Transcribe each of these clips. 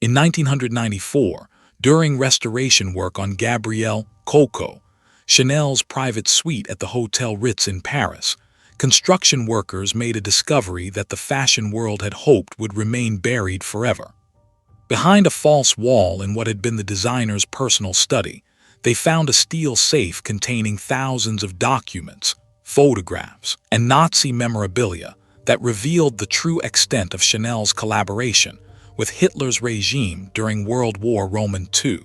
In 1994, during restoration work on Coco Chanel's private suite at the Hôtel Ritz in Paris, construction workers made a discovery that the fashion world had hoped would remain buried forever. Behind a false wall in what had been the designer's personal study, they found a steel safe containing thousands of documents, photographs, and Nazi memorabilia that revealed the true extent of Chanel's collaboration with Hitler's regime during World War II.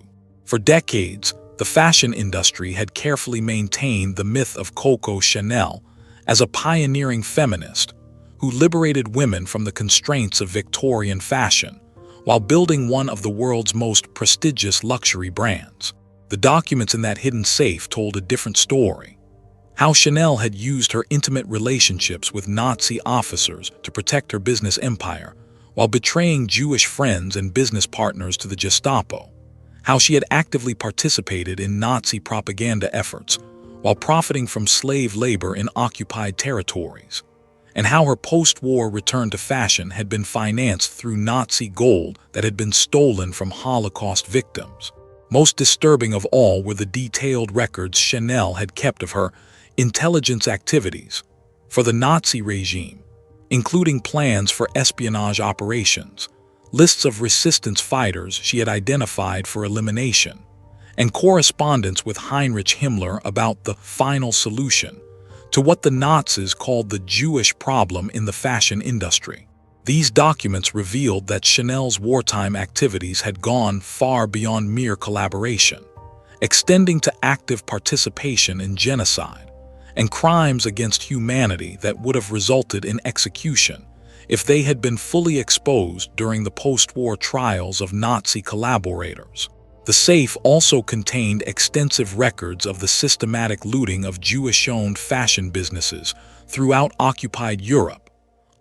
For decades, the fashion industry had carefully maintained the myth of Coco Chanel as a pioneering feminist who liberated women from the constraints of Victorian fashion while building one of the world's most prestigious luxury brands. The documents in that hidden safe told a different story. How Chanel had used her intimate relationships with Nazi officers to protect her business empire, while betraying Jewish friends and business partners to the Gestapo. How she had actively participated in Nazi propaganda efforts, while profiting from slave labor in occupied territories. And how her post-war return to fashion had been financed through Nazi gold that had been stolen from Holocaust victims. Most disturbing of all were the detailed records Chanel had kept of her intelligence activities for the Nazi regime, including plans for espionage operations, lists of resistance fighters she had identified for elimination, and correspondence with Heinrich Himmler about the final solution to what the Nazis called the Jewish problem in the fashion industry. These documents revealed that Chanel's wartime activities had gone far beyond mere collaboration, extending to active participation in genocide and crimes against humanity that would have resulted in execution if they had been fully exposed during the post-war trials of Nazi collaborators. The safe also contained extensive records of the systematic looting of Jewish-owned fashion businesses throughout occupied Europe,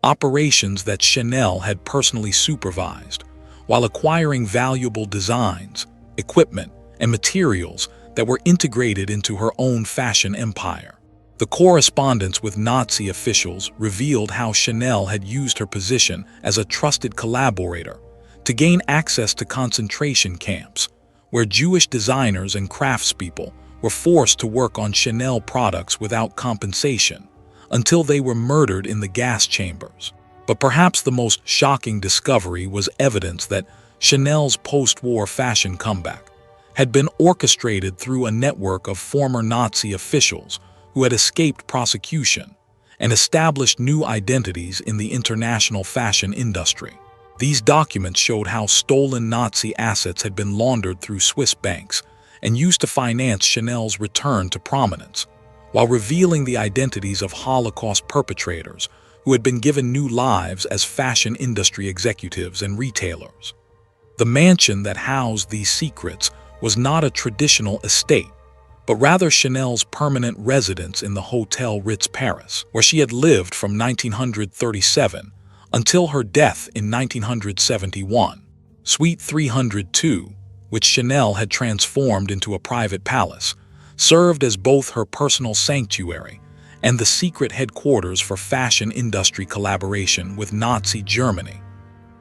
operations that Chanel had personally supervised, while acquiring valuable designs, equipment, and materials that were integrated into her own fashion empire. The correspondence with Nazi officials revealed how Chanel had used her position as a trusted collaborator to gain access to concentration camps, where Jewish designers and craftspeople were forced to work on Chanel products without compensation until they were murdered in the gas chambers. But perhaps the most shocking discovery was evidence that Chanel's post-war fashion comeback had been orchestrated through a network of former Nazi officials who had escaped prosecution and established new identities in the international fashion industry. These documents showed how stolen Nazi assets had been laundered through Swiss banks and used to finance Chanel's return to prominence, while revealing the identities of Holocaust perpetrators who had been given new lives as fashion industry executives and retailers. The mansion that housed these secrets was not a traditional estate, but rather Chanel's permanent residence in the Hôtel Ritz Paris, where she had lived from 1937 until her death in 1971. Suite 302, which Chanel had transformed into a private palace, served as both her personal sanctuary and the secret headquarters for fashion industry collaboration with Nazi Germany.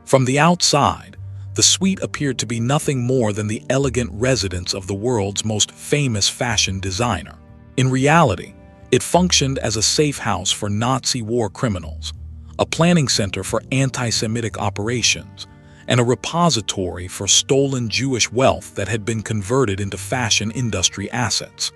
From the outside, the suite appeared to be nothing more than the elegant residence of the world's most famous fashion designer. In reality, it functioned as a safe house for Nazi war criminals, a planning center for anti-Semitic operations, and a repository for stolen Jewish wealth that had been converted into fashion industry assets.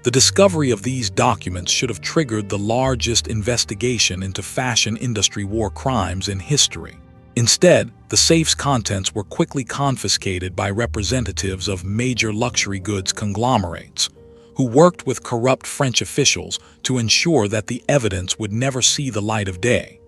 The discovery of these documents should have triggered the largest investigation into fashion industry war crimes in history. Instead, the safe's contents were quickly confiscated by representatives of major luxury goods conglomerates, who worked with corrupt French officials to ensure that the evidence would never see the light of day.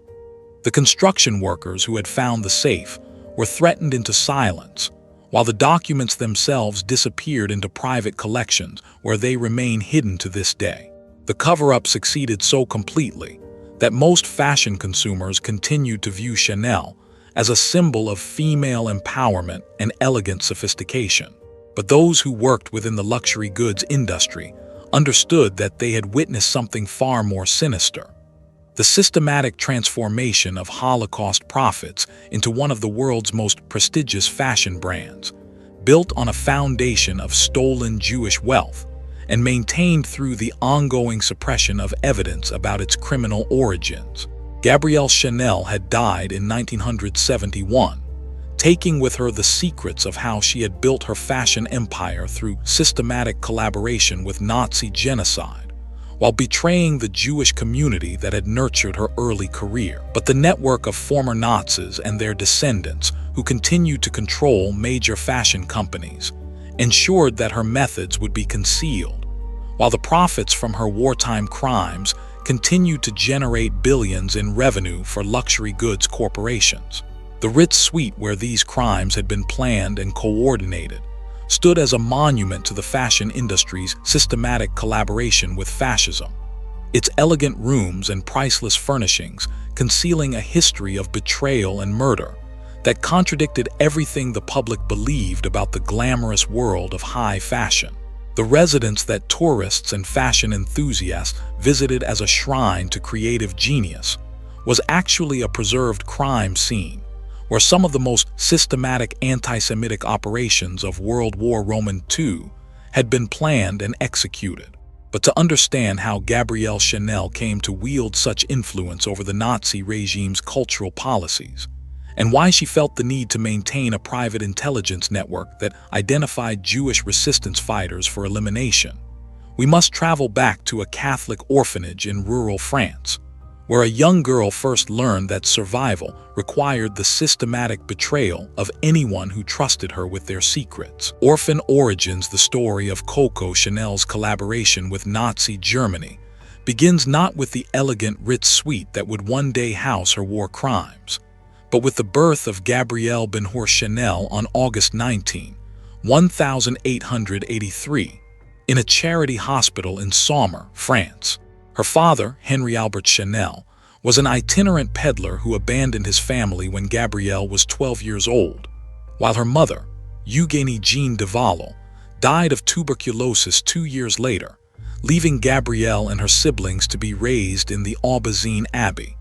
The construction workers who had found the safe were threatened into silence, while the documents themselves disappeared into private collections where they remain hidden to this day. The cover-up succeeded so completely that most fashion consumers continued to view Chanel as a symbol of female empowerment and elegant sophistication. But those who worked within the luxury goods industry understood that they had witnessed something far more sinister. The the systematic transformation of Holocaust profits into one of the world's most prestigious fashion brands, built on a foundation of stolen Jewish wealth and maintained through the ongoing suppression of evidence about its criminal origins. Gabrielle Chanel had died in 1971, taking with her the secrets of how she had built her fashion empire through systematic collaboration with Nazi genocide, while betraying the Jewish community that had nurtured her early career. But the network of former Nazis and their descendants, who continued to control major fashion companies, ensured that her methods would be concealed, while the profits from her wartime crimes continued to generate billions in revenue for luxury goods corporations. The Ritz suite where these crimes had been planned and coordinated stood as a monument to the fashion industry's systematic collaboration with fascism, its elegant rooms and priceless furnishings concealing a history of betrayal and murder that contradicted everything the public believed about the glamorous world of high fashion. The residence that tourists and fashion enthusiasts visited as a shrine to creative genius was actually a preserved crime scene, where some of the most systematic anti-Semitic operations of World War II had been planned and executed. But to understand how Gabrielle Chanel came to wield such influence over the Nazi regime's cultural policies, and why she felt the need to maintain a private intelligence network that identified Jewish resistance fighters for elimination, we must travel back to a Catholic orphanage in rural France, where a young girl first learned that survival required the systematic betrayal of anyone who trusted her with their secrets. Orphan Origins, the story of Coco Chanel's collaboration with Nazi Germany, begins not with the elegant Ritz suite that would one day house her war crimes, but with the birth of Gabrielle Benhur Chanel on August 19, 1883, in a charity hospital in Saumur, France. Her father, Henry Albert Chanel, was an itinerant peddler who abandoned his family when Gabrielle was 12 years old, while her mother, Eugénie Jean Devalo, died of tuberculosis 2 years later, leaving Gabrielle and her siblings to be raised in the Aubazine Abbey,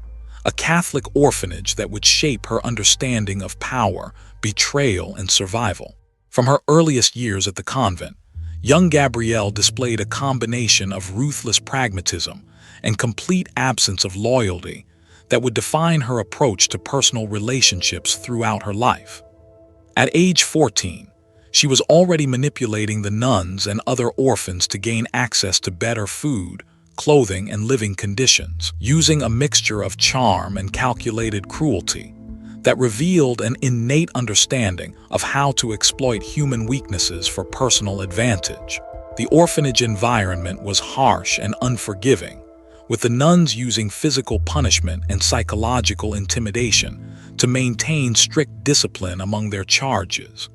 a Catholic orphanage that would shape her understanding of power, betrayal, and survival. From her earliest years at the convent, young Gabrielle displayed a combination of ruthless pragmatism and complete absence of loyalty that would define her approach to personal relationships throughout her life. At age 14, she was already manipulating the nuns and other orphans to gain access to better food, clothing, and living conditions, using a mixture of charm and calculated cruelty that revealed an innate understanding of how to exploit human weaknesses for personal advantage. The orphanage environment was harsh and unforgiving, with the nuns using physical punishment and psychological intimidation to maintain strict discipline among their charges.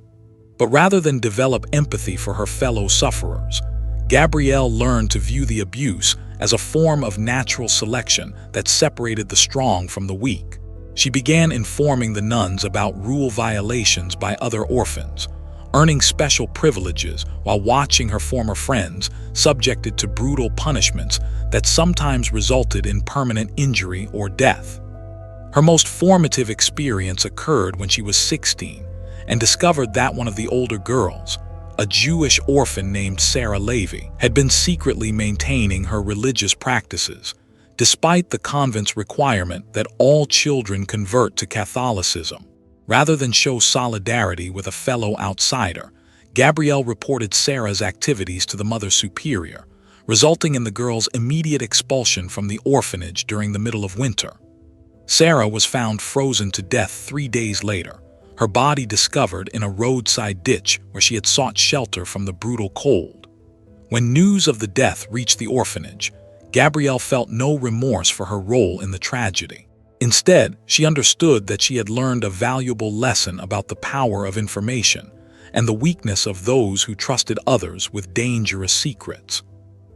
But rather than develop empathy for her fellow sufferers, Gabrielle learned to view the abuse as a form of natural selection that separated the strong from the weak. She began informing the nuns about rule violations by other orphans, earning special privileges while watching her former friends subjected to brutal punishments that sometimes resulted in permanent injury or death. Her most formative experience occurred when she was 16 and discovered that one of the older girls, a Jewish orphan named Sarah Levy, had been secretly maintaining her religious practices, despite the convent's requirement that all children convert to Catholicism. Rather than show solidarity with a fellow outsider, Gabrielle reported Sarah's activities to the Mother Superior, resulting in the girl's immediate expulsion from the orphanage during the middle of winter. Sarah was found frozen to death 3 days later, her body discovered in a roadside ditch where she had sought shelter from the brutal cold. When news of the death reached the orphanage, Gabrielle felt no remorse for her role in the tragedy. Instead, she understood that she had learned a valuable lesson about the power of information and the weakness of those who trusted others with dangerous secrets.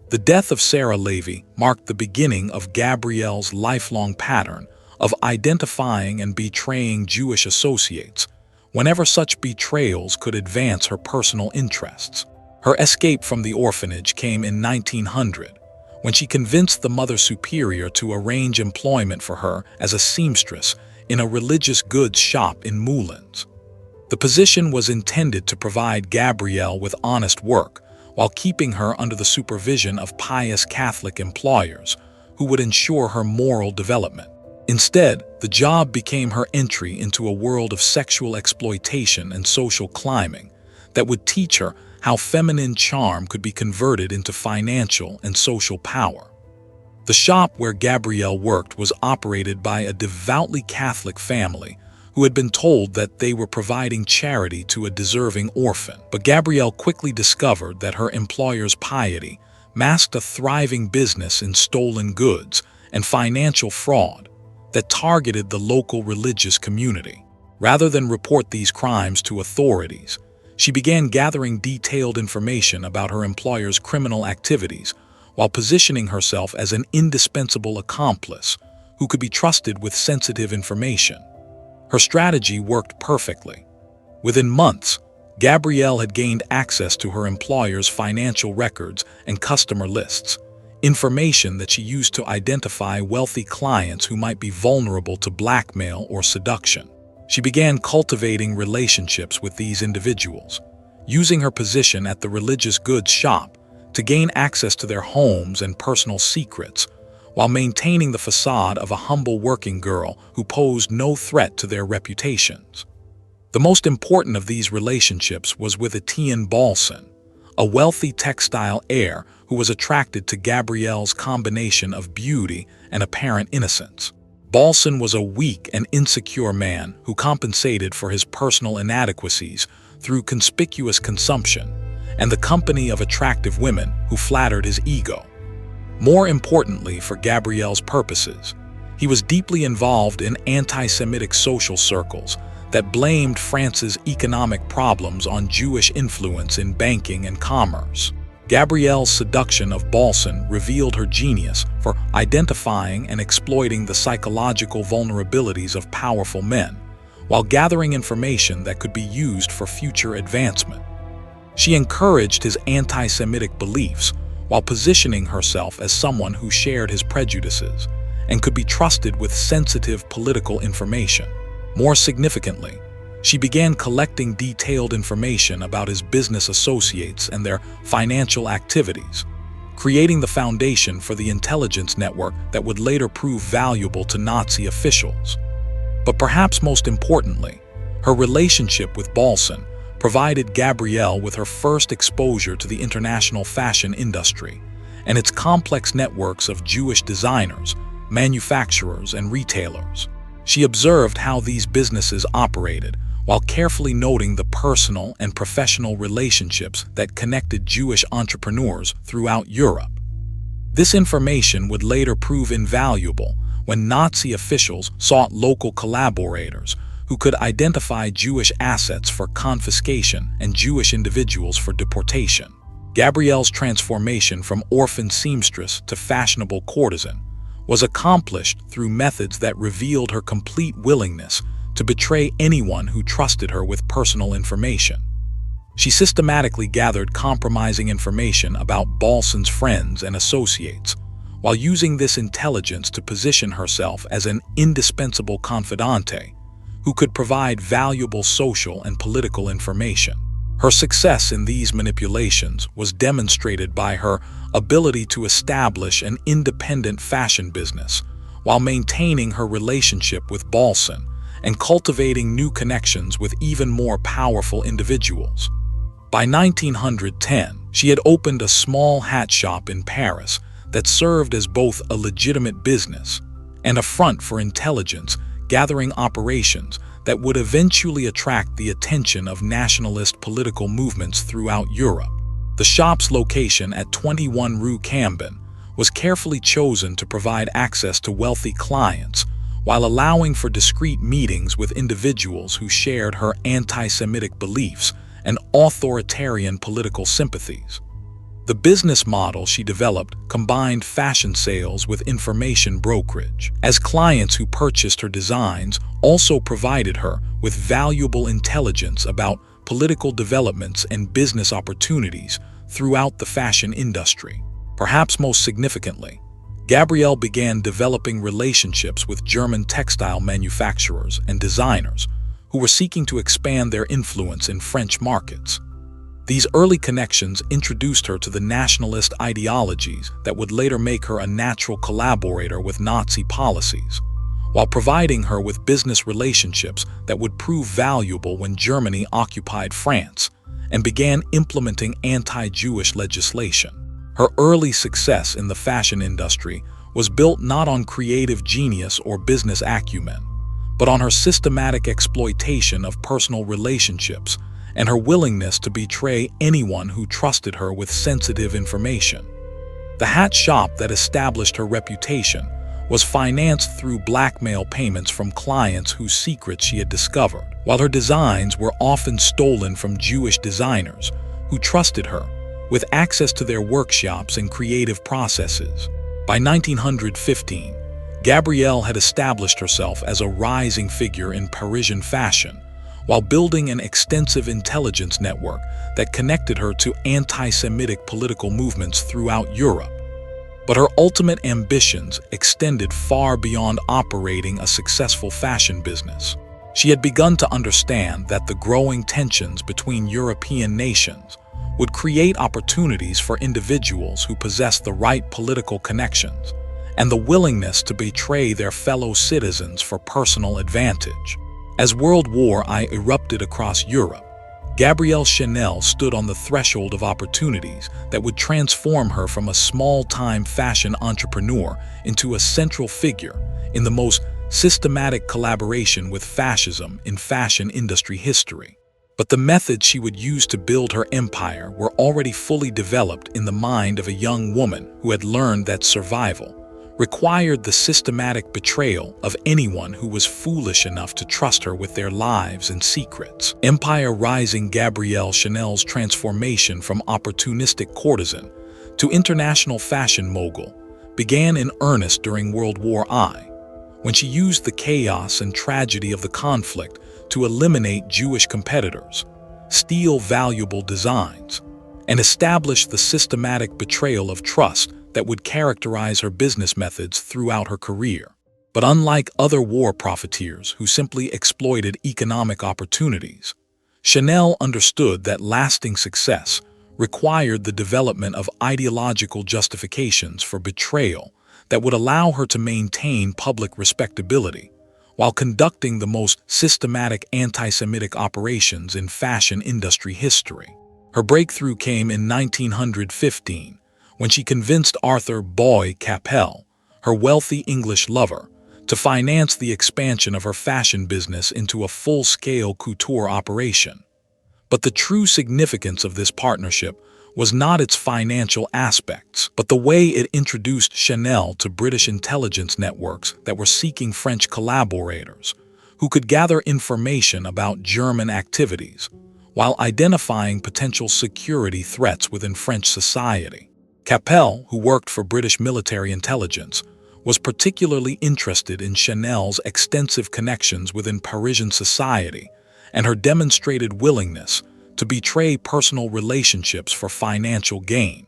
The death of Sarah Levy marked the beginning of Gabrielle's lifelong pattern of identifying and betraying Jewish associates whenever such betrayals could advance her personal interests. Her escape from the orphanage came in 1900, when she convinced the Mother Superior to arrange employment for her as a seamstress in a religious goods shop in Moulins. The position was intended to provide Gabrielle with honest work while keeping her under the supervision of pious Catholic employers who would ensure her moral development. Instead, the job became her entry into a world of sexual exploitation and social climbing that would teach her how feminine charm could be converted into financial and social power. The shop where Gabrielle worked was operated by a devoutly Catholic family who had been told that they were providing charity to a deserving orphan. But Gabrielle quickly discovered that her employer's piety masked a thriving business in stolen goods and financial fraud that targeted the local religious community. Rather than report these crimes to authorities, she began gathering detailed information about her employer's criminal activities while positioning herself as an indispensable accomplice who could be trusted with sensitive information. Her strategy worked perfectly. Within months, Gabrielle had gained access to her employer's financial records and customer lists, information that she used to identify wealthy clients who might be vulnerable to blackmail or seduction. She began cultivating relationships with these individuals, using her position at the religious goods shop to gain access to their homes and personal secrets, while maintaining the facade of a humble working girl who posed no threat to their reputations. The most important of these relationships was with Etienne Balsan, a wealthy textile heir who was attracted to Gabrielle's combination of beauty and apparent innocence. Balsan was a weak and insecure man who compensated for his personal inadequacies through conspicuous consumption and the company of attractive women who flattered his ego. More importantly for Gabrielle's purposes, he was deeply involved in anti-Semitic social circles that blamed France's economic problems on Jewish influence in banking and commerce. Gabrielle's seduction of Balsan revealed her genius for identifying and exploiting the psychological vulnerabilities of powerful men, while gathering information that could be used for future advancement. She encouraged his anti-Semitic beliefs while positioning herself as someone who shared his prejudices and could be trusted with sensitive political information. More significantly, she began collecting detailed information about his business associates and their financial activities, creating the foundation for the intelligence network that would later prove valuable to Nazi officials. But perhaps most importantly, her relationship with Balsan provided Gabrielle with her first exposure to the international fashion industry and its complex networks of Jewish designers, manufacturers, and retailers. She observed how these businesses operated, while carefully noting the personal and professional relationships that connected Jewish entrepreneurs throughout Europe. This information would later prove invaluable when Nazi officials sought local collaborators who could identify Jewish assets for confiscation and Jewish individuals for deportation. Gabrielle's transformation from orphan seamstress to fashionable courtesan was accomplished through methods that revealed her complete willingness to betray anyone who trusted her with personal information. She systematically gathered compromising information about Balsan's friends and associates, while using this intelligence to position herself as an indispensable confidante who could provide valuable social and political information. Her success in these manipulations was demonstrated by her ability to establish an independent fashion business while maintaining her relationship with Balsan and cultivating new connections with even more powerful individuals. By 1910, she had opened a small hat shop in Paris that served as both a legitimate business and a front for intelligence-gathering operations that would eventually attract the attention of nationalist political movements throughout Europe. The shop's location at 21 Rue Cambon was carefully chosen to provide access to wealthy clients, while allowing for discreet meetings with individuals who shared her anti-Semitic beliefs and authoritarian political sympathies. The business model she developed combined fashion sales with information brokerage, as clients who purchased her designs also provided her with valuable intelligence about political developments and business opportunities throughout the fashion industry. Perhaps most significantly, Gabrielle began developing relationships with German textile manufacturers and designers who were seeking to expand their influence in French markets. These early connections introduced her to the nationalist ideologies that would later make her a natural collaborator with Nazi policies, while providing her with business relationships that would prove valuable when Germany occupied France and began implementing anti-Jewish legislation. Her early success in the fashion industry was built not on creative genius or business acumen, but on her systematic exploitation of personal relationships and her willingness to betray anyone who trusted her with sensitive information. The hat shop that established her reputation was financed through blackmail payments from clients whose secrets she had discovered, while her designs were often stolen from Jewish designers who trusted her with access to their workshops and creative processes. By 1915, Gabrielle had established herself as a rising figure in Parisian fashion, while building an extensive intelligence network that connected her to anti-Semitic political movements throughout Europe. But her ultimate ambitions extended far beyond operating a successful fashion business. She had begun to understand that the growing tensions between European nations would create opportunities for individuals who possessed the right political connections and the willingness to betray their fellow citizens for personal advantage. As World War I erupted across Europe, Gabrielle Chanel stood on the threshold of opportunities that would transform her from a small-time fashion entrepreneur into a central figure in the most systematic collaboration with fascism in fashion industry history. But the methods she would use to build her empire were already fully developed in the mind of a young woman who had learned that survival required the systematic betrayal of anyone who was foolish enough to trust her with their lives and secrets. Empire-rising Gabrielle Chanel's transformation from opportunistic courtesan to international fashion mogul began in earnest during World War I, when she used the chaos and tragedy of the conflict to eliminate Jewish competitors, steal valuable designs, and establish the systematic betrayal of trust that would characterize her business methods throughout her career. But unlike other war profiteers who simply exploited economic opportunities, Chanel understood that lasting success required the development of ideological justifications for betrayal that would allow her to maintain public respectability while conducting the most systematic anti-Semitic operations in fashion industry history. Her breakthrough came in 1915, when she convinced Arthur Boy Capel, her wealthy English lover, to finance the expansion of her fashion business into a full-scale couture operation. But the true significance of this partnership was not its financial aspects, but the way it introduced Chanel to British intelligence networks that were seeking French collaborators who could gather information about German activities while identifying potential security threats within French society. Capel, who worked for British military intelligence, was particularly interested in Chanel's extensive connections within Parisian society and her demonstrated willingness to betray personal relationships for financial gain.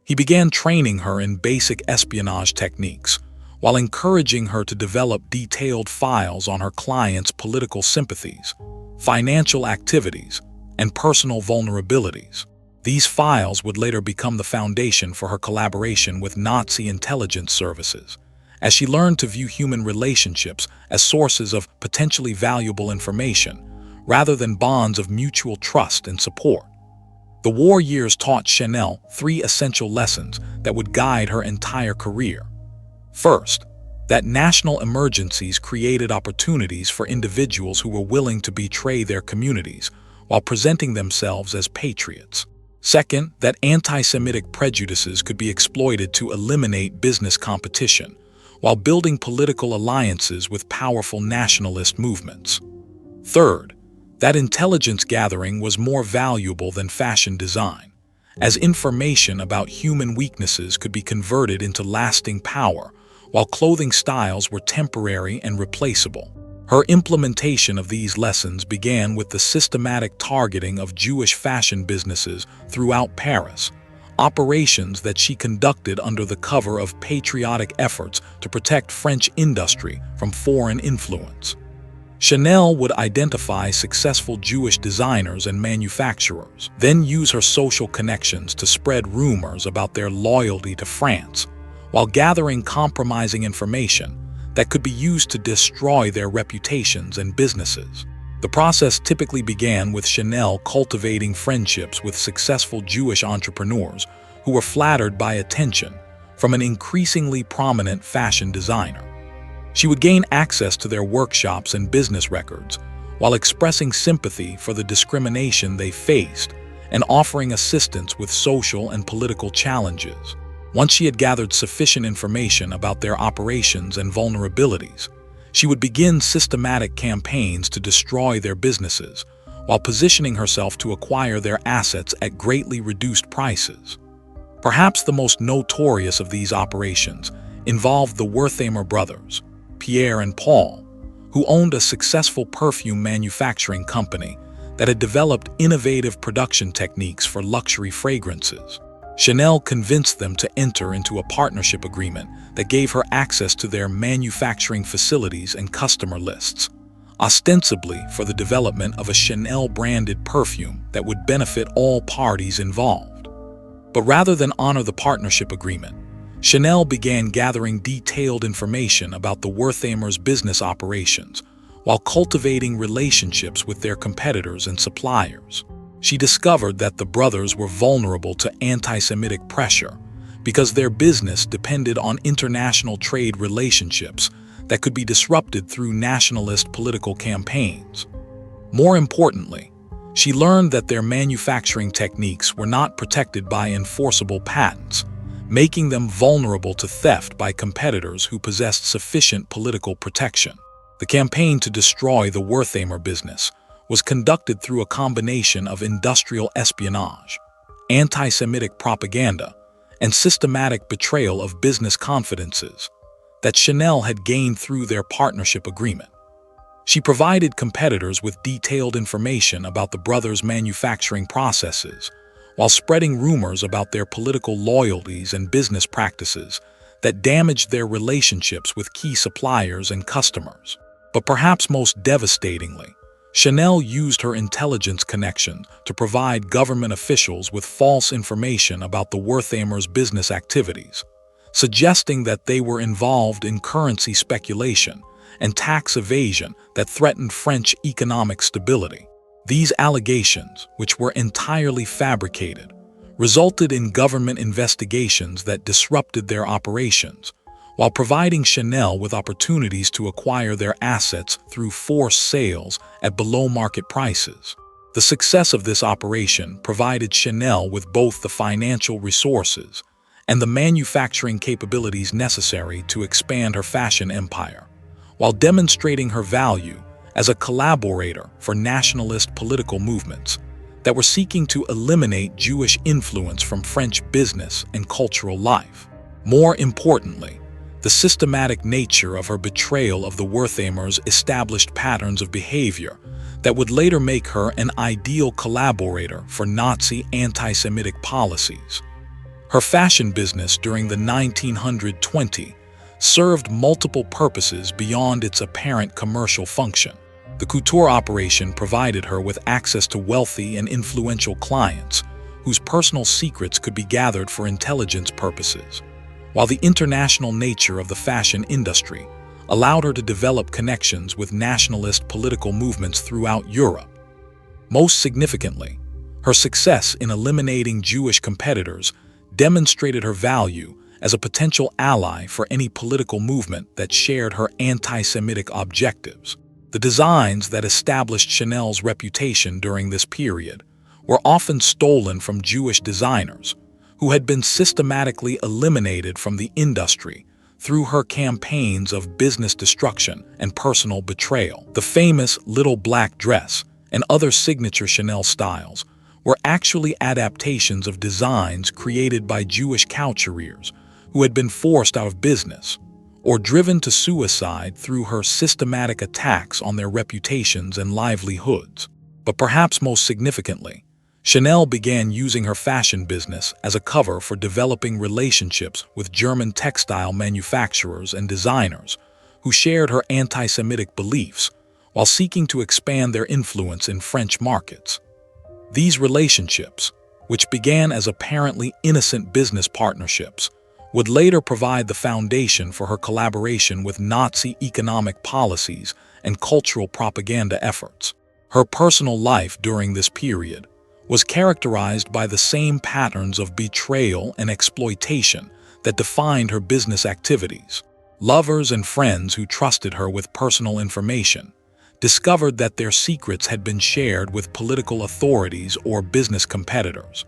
He began training her in basic espionage techniques, while encouraging her to develop detailed files on her clients' political sympathies, financial activities, and personal vulnerabilities. These files would later become the foundation for her collaboration with Nazi intelligence services, as she learned to view human relationships as sources of potentially valuable information, rather than bonds of mutual trust and support. The war years taught Chanel 3 essential lessons that would guide her entire career. First, that national emergencies created opportunities for individuals who were willing to betray their communities while presenting themselves as patriots. Second, that anti-Semitic prejudices could be exploited to eliminate business competition, while building political alliances with powerful nationalist movements. Third, that intelligence gathering was more valuable than fashion design, as information about human weaknesses could be converted into lasting power, while clothing styles were temporary and replaceable. Her implementation of these lessons began with the systematic targeting of Jewish fashion businesses throughout Paris, operations that she conducted under the cover of patriotic efforts to protect French industry from foreign influence. Chanel would identify successful Jewish designers and manufacturers, then use her social connections to spread rumors about their loyalty to France, while gathering compromising information that could be used to destroy their reputations and businesses. The process typically began with Chanel cultivating friendships with successful Jewish entrepreneurs who were flattered by attention from an increasingly prominent fashion designer. She would gain access to their workshops and business records while expressing sympathy for the discrimination they faced and offering assistance with social and political challenges. Once she had gathered sufficient information about their operations and vulnerabilities, she would begin systematic campaigns to destroy their businesses while positioning herself to acquire their assets at greatly reduced prices. Perhaps the most notorious of these operations involved the Wertheimer brothers, Pierre and Paul, who owned a successful perfume manufacturing company that had developed innovative production techniques for luxury fragrances. Chanel convinced them to enter into a partnership agreement that gave her access to their manufacturing facilities and customer lists, ostensibly for the development of a Chanel-branded perfume that would benefit all parties involved. But rather than honor the partnership agreement, Chanel began gathering detailed information about the Wertheimers' business operations while cultivating relationships with their competitors and suppliers. She discovered that the brothers were vulnerable to anti-Semitic pressure because their business depended on international trade relationships that could be disrupted through nationalist political campaigns. More importantly, she learned that their manufacturing techniques were not protected by enforceable patents, making them vulnerable to theft by competitors who possessed sufficient political protection. The campaign to destroy the Wertheimer business was conducted through a combination of industrial espionage, anti-Semitic propaganda, and systematic betrayal of business confidences that Chanel had gained through their partnership agreement. She provided competitors with detailed information about the brothers' manufacturing processes, while spreading rumors about their political loyalties and business practices that damaged their relationships with key suppliers and customers. But perhaps most devastatingly, Chanel used her intelligence connection to provide government officials with false information about the Wertheimers' business activities, suggesting that they were involved in currency speculation and tax evasion that threatened French economic stability. These allegations, which were entirely fabricated, resulted in government investigations that disrupted their operations, while providing Chanel with opportunities to acquire their assets through forced sales at below-market prices. The success of this operation provided Chanel with both the financial resources and the manufacturing capabilities necessary to expand her fashion empire, while demonstrating her value as a collaborator for nationalist political movements that were seeking to eliminate Jewish influence from French business and cultural life. More importantly, the systematic nature of her betrayal of the Wertheimers established patterns of behavior that would later make her an ideal collaborator for Nazi anti-Semitic policies. Her fashion business during the 1920s served multiple purposes beyond its apparent commercial function. The couture operation provided her with access to wealthy and influential clients whose personal secrets could be gathered for intelligence purposes, while the international nature of the fashion industry allowed her to develop connections with nationalist political movements throughout Europe. Most significantly, her success in eliminating Jewish competitors demonstrated her value as a potential ally for any political movement that shared her anti-Semitic objectives. The designs that established Chanel's reputation during this period were often stolen from Jewish designers who had been systematically eliminated from the industry through her campaigns of business destruction and personal betrayal. The famous little black dress and other signature Chanel styles were actually adaptations of designs created by Jewish couturiers who had been forced out of business or driven to suicide through her systematic attacks on their reputations and livelihoods. But perhaps most significantly, Chanel began using her fashion business as a cover for developing relationships with German textile manufacturers and designers who shared her anti-Semitic beliefs while seeking to expand their influence in French markets. These relationships, which began as apparently innocent business partnerships, would later provide the foundation for her collaboration with Nazi economic policies and cultural propaganda efforts. Her personal life during this period was characterized by the same patterns of betrayal and exploitation that defined her business activities. Lovers and friends who trusted her with personal information discovered that their secrets had been shared with political authorities or business competitors,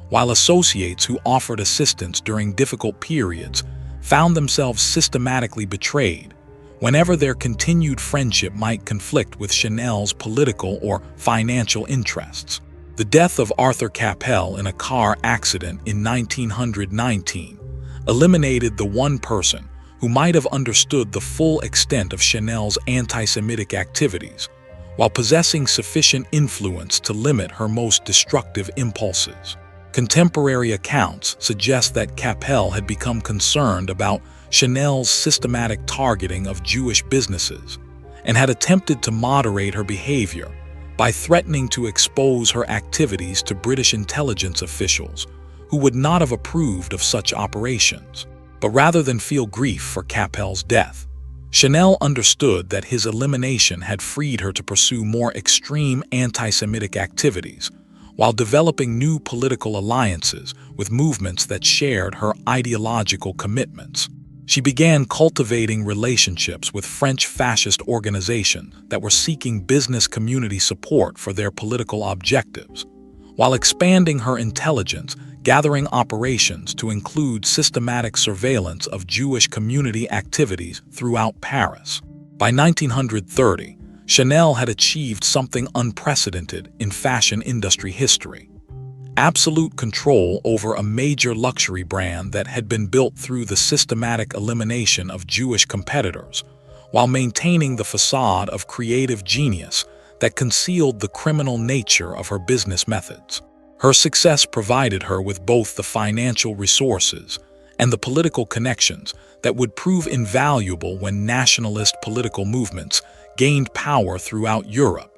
while associates who offered assistance during difficult periods found themselves systematically betrayed whenever their continued friendship might conflict with Chanel's political or financial interests. The death of Arthur Capel in a car accident in 1919 eliminated the one person who might have understood the full extent of Chanel's anti-Semitic activities, while possessing sufficient influence to limit her most destructive impulses. Contemporary accounts suggest that Capel had become concerned about Chanel's systematic targeting of Jewish businesses and had attempted to moderate her behavior by threatening to expose her activities to British intelligence officials who would not have approved of such operations. But rather than feel grief for Capel's death, Chanel understood that his elimination had freed her to pursue more extreme anti-Semitic activities while developing new political alliances with movements that shared her ideological commitments. She began cultivating relationships with French fascist organizations that were seeking business community support for their political objectives, while expanding her intelligence gathering operations to include systematic surveillance of Jewish community activities throughout Paris. By 1930, Chanel had achieved something unprecedented in fashion industry history: absolute control over a major luxury brand that had been built through the systematic elimination of Jewish competitors, while maintaining the facade of creative genius that concealed the criminal nature of her business methods. Her success provided her with both the financial resources and the political connections that would prove invaluable when nationalist political movements gained power throughout Europe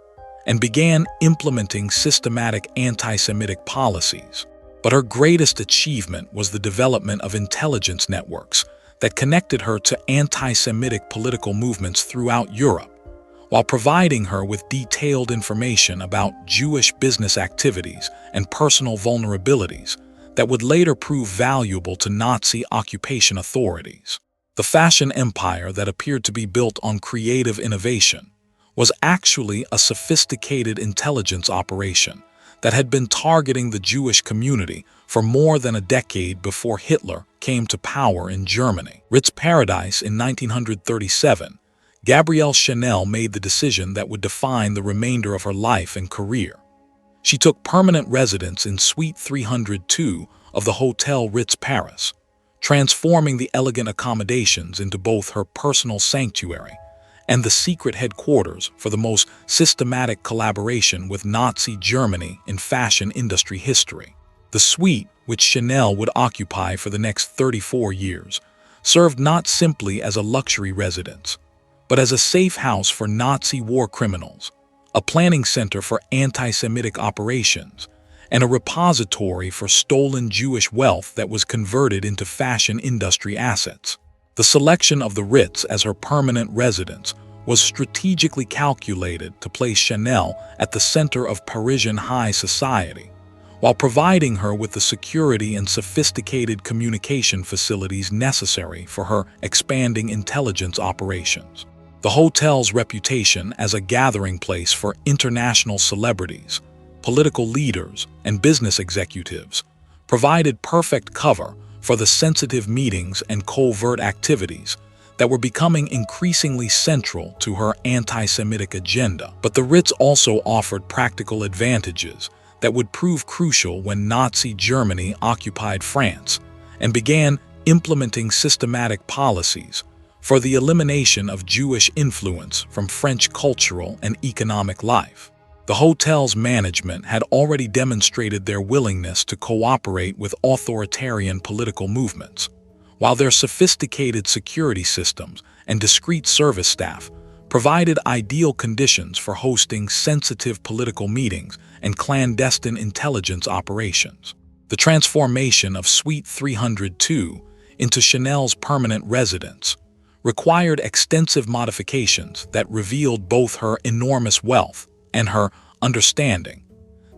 and began implementing systematic anti-Semitic policies. But her greatest achievement was the development of intelligence networks that connected her to anti-Semitic political movements throughout Europe, while providing her with detailed information about Jewish business activities and personal vulnerabilities that would later prove valuable to Nazi occupation authorities. The fashion empire that appeared to be built on creative innovation was actually a sophisticated intelligence operation that had been targeting the Jewish community for more than a decade before Hitler came to power in Germany. Ritz Paradise in 1937, Gabrielle Chanel made the decision that would define the remainder of her life and career. She took permanent residence in Suite 302 of the Hôtel Ritz Paris, transforming the elegant accommodations into both her personal sanctuary and the secret headquarters for the most systematic collaboration with Nazi Germany in fashion industry history. The suite, which Chanel would occupy for the next 34 years, served not simply as a luxury residence, but as a safe house for Nazi war criminals, a planning center for anti-Semitic operations, and a repository for stolen Jewish wealth that was converted into fashion industry assets. The selection of the Ritz as her permanent residence was strategically calculated to place Chanel at the center of Parisian high society, while providing her with the security and sophisticated communication facilities necessary for her expanding intelligence operations. The hotel's reputation as a gathering place for international celebrities, political leaders, and business executives provided perfect cover for the sensitive meetings and covert activities that were becoming increasingly central to her anti-Semitic agenda. But the Ritz also offered practical advantages that would prove crucial when Nazi Germany occupied France and began implementing systematic policies for the elimination of Jewish influence from French cultural and economic life. The hotel's management had already demonstrated their willingness to cooperate with authoritarian political movements, while their sophisticated security systems and discreet service staff provided ideal conditions for hosting sensitive political meetings and clandestine intelligence operations. The transformation of Suite 302 into Chanel's permanent residence required extensive modifications that revealed both her enormous wealth and her understanding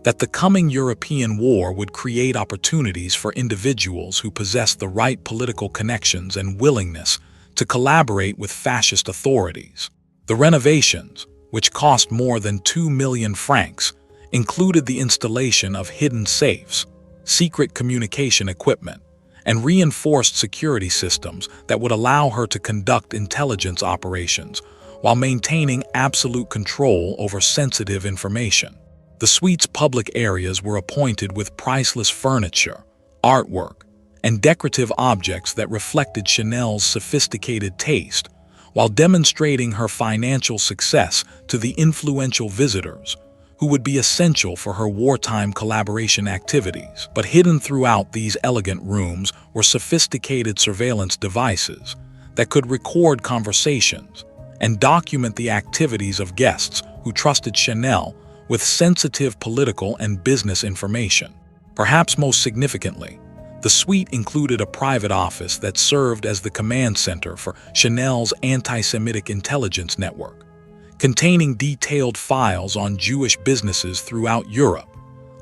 that the coming European war would create opportunities for individuals who possessed the right political connections and willingness to collaborate with fascist authorities. The renovations, which cost more than 2 million francs, included the installation of hidden safes, secret communication equipment, and reinforced security systems that would allow her to conduct intelligence operations while maintaining absolute control over sensitive information. The suite's public areas were appointed with priceless furniture, artwork, and decorative objects that reflected Chanel's sophisticated taste, while demonstrating her financial success to the influential visitors who would be essential for her wartime collaboration activities. But hidden throughout these elegant rooms were sophisticated surveillance devices that could record conversations and document the activities of guests who trusted Chanel with sensitive political and business information. Perhaps most significantly, the suite included a private office that served as the command center for Chanel's anti-Semitic intelligence network, containing detailed files on Jewish businesses throughout Europe,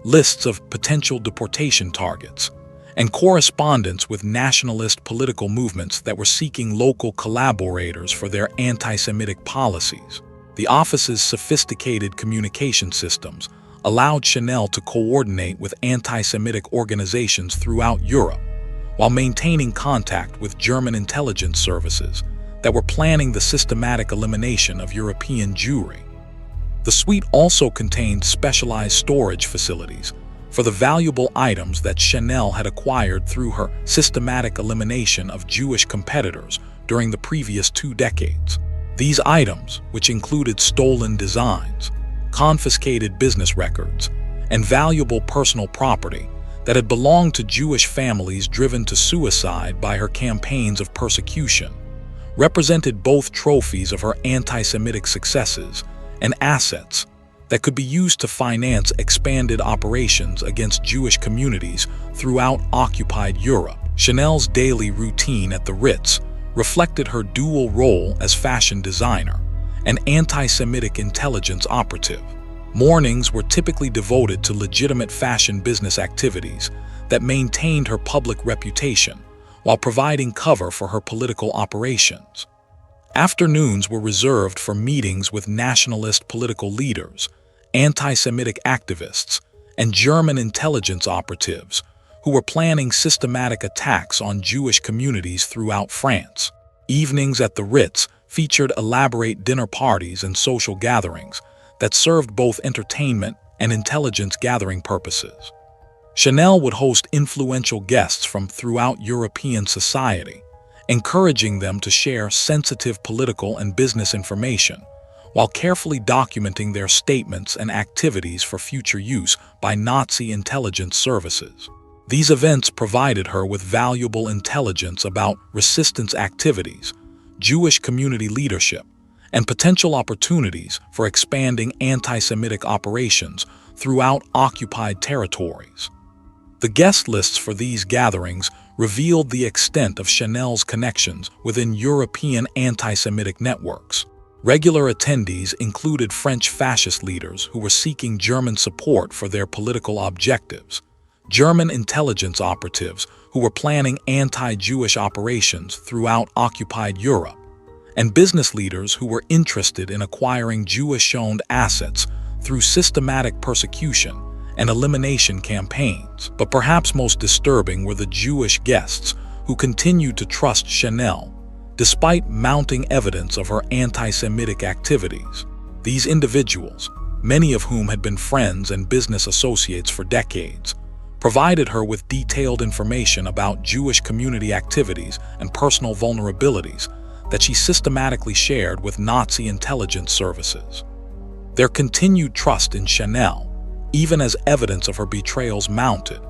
lists of potential deportation targets, and correspondence with nationalist political movements that were seeking local collaborators for their anti-Semitic policies. The office's sophisticated communication systems allowed Chanel to coordinate with anti-Semitic organizations throughout Europe, while maintaining contact with German intelligence services that were planning the systematic elimination of European Jewry. The suite also contained specialized storage facilities for the valuable items that Chanel had acquired through her systematic elimination of Jewish competitors during the previous 2 decades. These items, which included stolen designs, confiscated business records, and valuable personal property that had belonged to Jewish families driven to suicide by her campaigns of persecution, represented both trophies of her anti-Semitic successes and assets that could be used to finance expanded operations against Jewish communities throughout occupied Europe. Chanel's daily routine at the Ritz reflected her dual role as fashion designer and anti-Semitic intelligence operative. Mornings were typically devoted to legitimate fashion business activities that maintained her public reputation while providing cover for her political operations. Afternoons were reserved for meetings with nationalist political leaders, anti-Semitic activists, and German intelligence operatives who were planning systematic attacks on Jewish communities throughout France. Evenings at the Ritz featured elaborate dinner parties and social gatherings that served both entertainment and intelligence gathering purposes. Chanel would host influential guests from throughout European society, encouraging them to share sensitive political and business information, while carefully documenting their statements and activities for future use by Nazi intelligence services. These events provided her with valuable intelligence about resistance activities, Jewish community leadership, and potential opportunities for expanding anti-Semitic operations throughout occupied territories. The guest lists for these gatherings revealed the extent of Chanel's connections within European anti-Semitic networks. Regular attendees included French fascist leaders who were seeking German support for their political objectives, German intelligence operatives who were planning anti-Jewish operations throughout occupied Europe, and business leaders who were interested in acquiring Jewish-owned assets through systematic persecution and elimination campaigns. But perhaps most disturbing were the Jewish guests who continued to trust Chanel, despite mounting evidence of her anti-Semitic activities. These individuals, many of whom had been friends and business associates for decades, provided her with detailed information about Jewish community activities and personal vulnerabilities that she systematically shared with Nazi intelligence services. Their continued trust in Chanel, even as evidence of her betrayals mounted,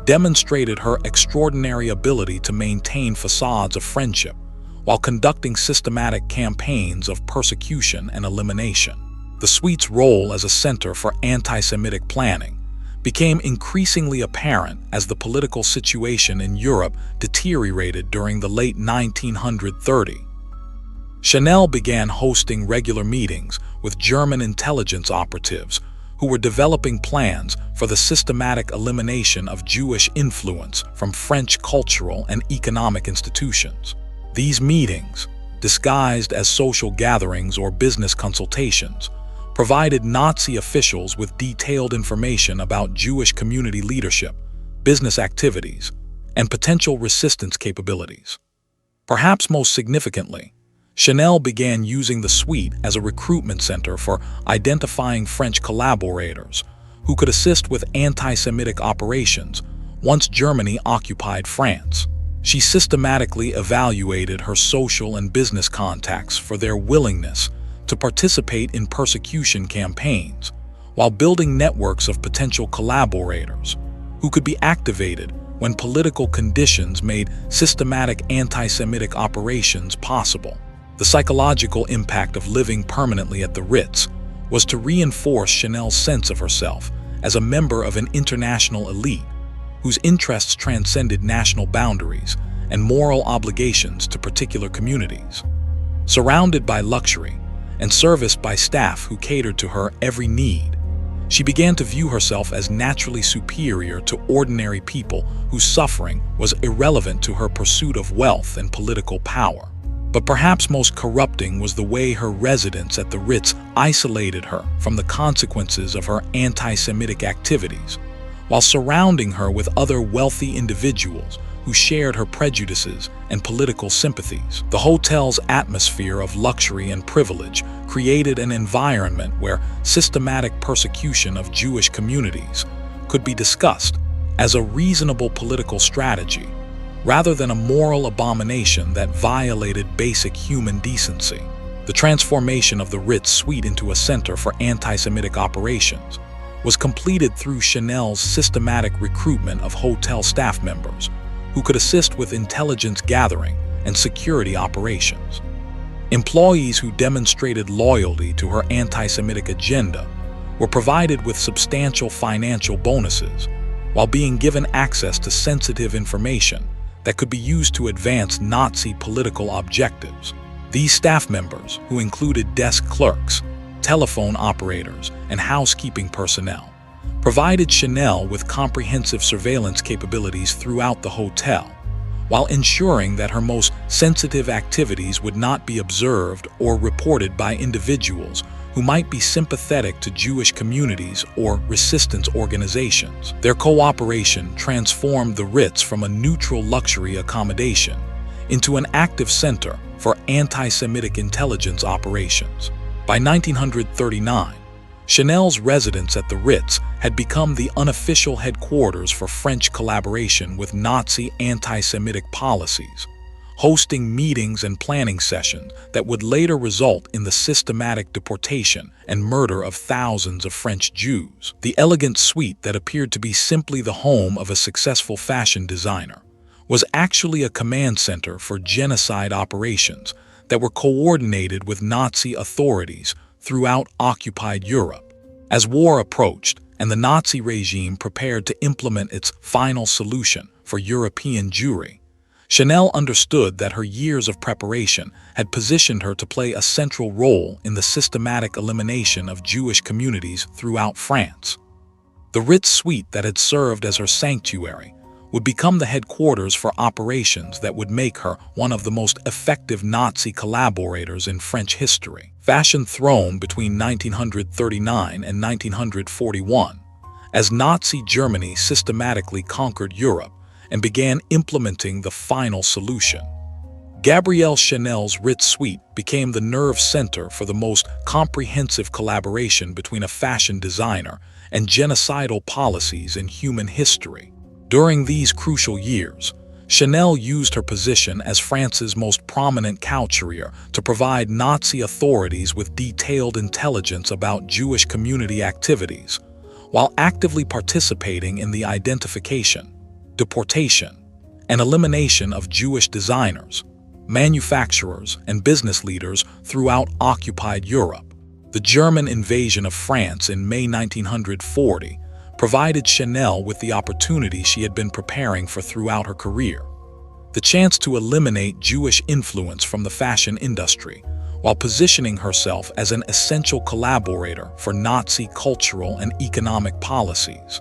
demonstrated her extraordinary ability to maintain facades of friendship while conducting systematic campaigns of persecution and elimination. The suite's role as a center for anti-Semitic planning became increasingly apparent as the political situation in Europe deteriorated during the late 1930s. Chanel began hosting regular meetings with German intelligence operatives who were developing plans for the systematic elimination of Jewish influence from French cultural and economic institutions. These meetings, disguised as social gatherings or business consultations, provided Nazi officials with detailed information about Jewish community leadership, business activities, and potential resistance capabilities. Perhaps most significantly, Chanel began using the suite as a recruitment center for identifying French collaborators who could assist with anti-Semitic operations once Germany occupied France. She systematically evaluated her social and business contacts for their willingness to participate in persecution campaigns, while building networks of potential collaborators who could be activated when political conditions made systematic anti-Semitic operations possible. The psychological impact of living permanently at the Ritz was to reinforce Chanel's sense of herself as a member of an international elite whose interests transcended national boundaries and moral obligations to particular communities. Surrounded by luxury and serviced by staff who catered to her every need, she began to view herself as naturally superior to ordinary people whose suffering was irrelevant to her pursuit of wealth and political power. But perhaps most corrupting was the way her residence at the Ritz isolated her from the consequences of her anti-Semitic activities, while surrounding her with other wealthy individuals who shared her prejudices and political sympathies. The hotel's atmosphere of luxury and privilege created an environment where systematic persecution of Jewish communities could be discussed as a reasonable political strategy, rather than a moral abomination that violated basic human decency. The transformation of the Ritz suite into a center for anti-Semitic operations was completed through Chanel's systematic recruitment of hotel staff members who could assist with intelligence gathering and security operations. Employees who demonstrated loyalty to her anti-Semitic agenda were provided with substantial financial bonuses, while being given access to sensitive information that could be used to advance Nazi political objectives. These staff members, who included desk clerks, telephone operators, and housekeeping personnel, provided Chanel with comprehensive surveillance capabilities throughout the hotel, while ensuring that her most sensitive activities would not be observed or reported by individuals who might be sympathetic to Jewish communities or resistance organizations. Their cooperation transformed the Ritz from a neutral luxury accommodation into an active center for anti-Semitic intelligence operations. By 1939, Chanel's residence at the Ritz had become the unofficial headquarters for French collaboration with Nazi anti-Semitic policies, hosting meetings and planning sessions that would later result in the systematic deportation and murder of thousands of French Jews. The elegant suite that appeared to be simply the home of a successful fashion designer was actually a command center for genocide operations that were coordinated with Nazi authorities throughout occupied Europe. As war approached and the Nazi regime prepared to implement its final solution for European Jewry, Chanel understood that her years of preparation had positioned her to play a central role in the systematic elimination of Jewish communities throughout France. The Ritz suite that had served as her sanctuary would become the headquarters for operations that would make her one of the most effective Nazi collaborators in French history. Fashion throne between 1939 and 1941, as Nazi Germany systematically conquered Europe and began implementing the final solution. Gabrielle Chanel's Ritz suite became the nerve center for the most comprehensive collaboration between a fashion designer and genocidal policies in human history. During these crucial years, Chanel used her position as France's most prominent couturier to provide Nazi authorities with detailed intelligence about Jewish community activities, while actively participating in the identification, deportation, and elimination of Jewish designers, manufacturers, and business leaders throughout occupied Europe. The German invasion of France in May 1940 provided Chanel with the opportunity she had been preparing for throughout her career: the chance to eliminate Jewish influence from the fashion industry, while positioning herself as an essential collaborator for Nazi cultural and economic policies.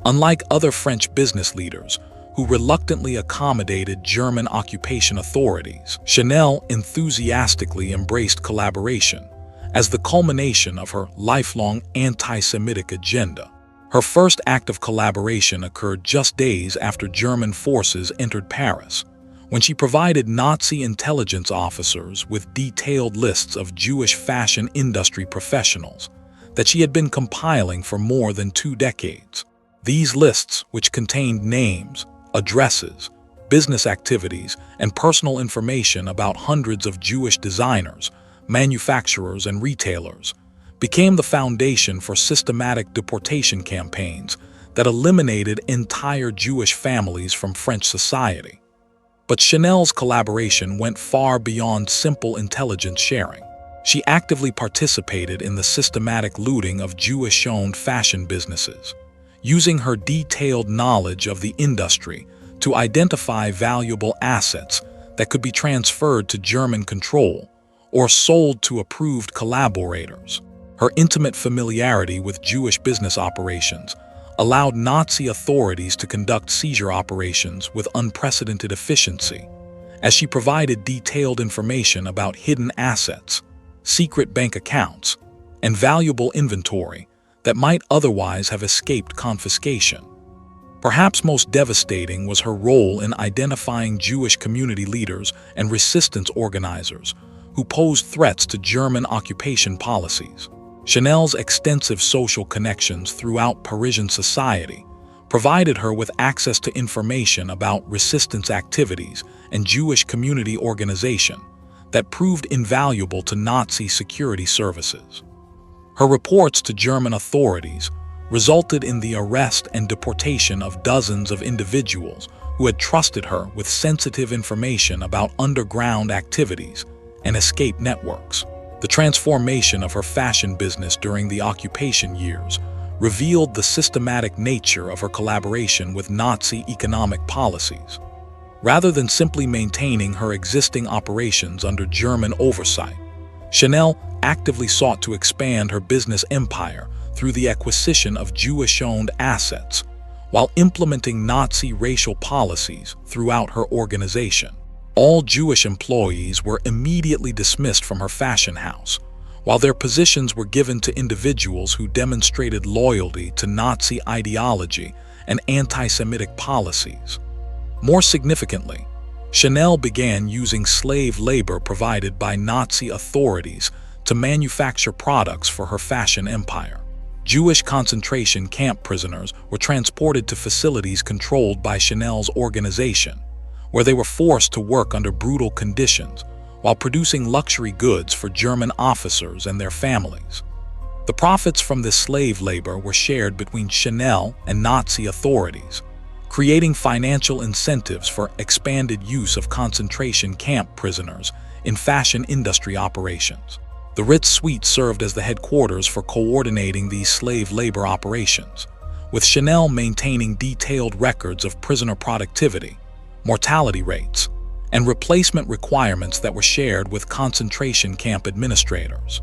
Unlike other French business leaders who reluctantly accommodated German occupation authorities, Chanel enthusiastically embraced collaboration as the culmination of her lifelong anti-Semitic agenda. Her first act of collaboration occurred just days after German forces entered Paris, when she provided Nazi intelligence officers with detailed lists of Jewish fashion industry professionals that she had been compiling for more than 2 decades. These lists, which contained names, addresses, business activities, and personal information about hundreds of Jewish designers, manufacturers, and retailers, became the foundation for systematic deportation campaigns that eliminated entire Jewish families from French society. But Chanel's collaboration went far beyond simple intelligence sharing. She actively participated in the systematic looting of Jewish-owned fashion businesses, using her detailed knowledge of the industry to identify valuable assets that could be transferred to German control or sold to approved collaborators. Her intimate familiarity with Jewish business operations allowed Nazi authorities to conduct seizure operations with unprecedented efficiency, as she provided detailed information about hidden assets, secret bank accounts, and valuable inventory that might otherwise have escaped confiscation. Perhaps most devastating was her role in identifying Jewish community leaders and resistance organizers who posed threats to German occupation policies. Chanel's extensive social connections throughout Parisian society provided her with access to information about resistance activities and Jewish community organization that proved invaluable to Nazi security services. Her reports to German authorities resulted in the arrest and deportation of dozens of individuals who had trusted her with sensitive information about underground activities and escape networks. The transformation of her fashion business during the occupation years revealed the systematic nature of her collaboration with Nazi economic policies. Rather than simply maintaining her existing operations under German oversight, Chanel actively sought to expand her business empire through the acquisition of Jewish-owned assets, while implementing Nazi racial policies throughout her organization. All Jewish employees were immediately dismissed from her fashion house, while their positions were given to individuals who demonstrated loyalty to Nazi ideology and anti-Semitic policies. More significantly, Chanel began using slave labor provided by Nazi authorities to manufacture products for her fashion empire. Jewish concentration camp prisoners were transported to facilities controlled by Chanel's organization, where they were forced to work under brutal conditions while producing luxury goods for German officers and their families. The profits from this slave labor were shared between Chanel and Nazi authorities, creating financial incentives for expanded use of concentration camp prisoners in fashion industry operations. The Ritz suite served as the headquarters for coordinating these slave labor operations, with Chanel maintaining detailed records of prisoner productivity, mortality rates, and replacement requirements that were shared with concentration camp administrators.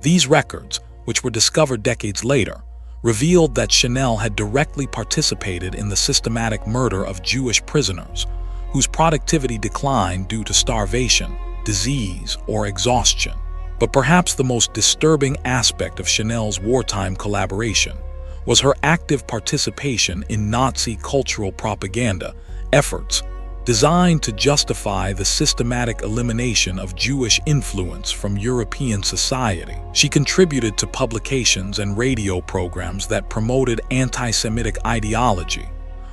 These records, which were discovered decades later, revealed that Chanel had directly participated in the systematic murder of Jewish prisoners, whose productivity declined due to starvation, disease, or exhaustion. But perhaps the most disturbing aspect of Chanel's wartime collaboration was her active participation in Nazi cultural propaganda efforts designed to justify the systematic elimination of Jewish influence from European society. She contributed to publications and radio programs that promoted anti-Semitic ideology,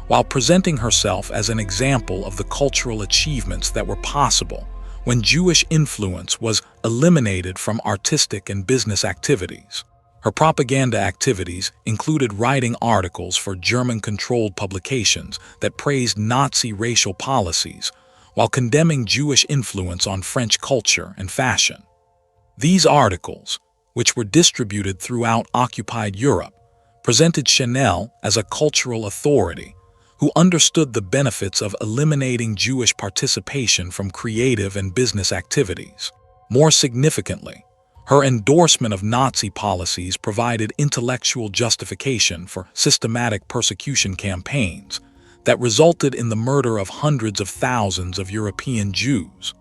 while presenting herself as an example of the cultural achievements that were possible when Jewish influence was eliminated from artistic and business activities. Her propaganda activities included writing articles for German-controlled publications that praised Nazi racial policies, while condemning Jewish influence on French culture and fashion. These articles, which were distributed throughout occupied Europe, presented Chanel as a cultural authority who understood the benefits of eliminating Jewish participation from creative and business activities. More significantly, her endorsement of Nazi policies provided intellectual justification for systematic persecution campaigns that resulted in the murder of hundreds of thousands of European Jews.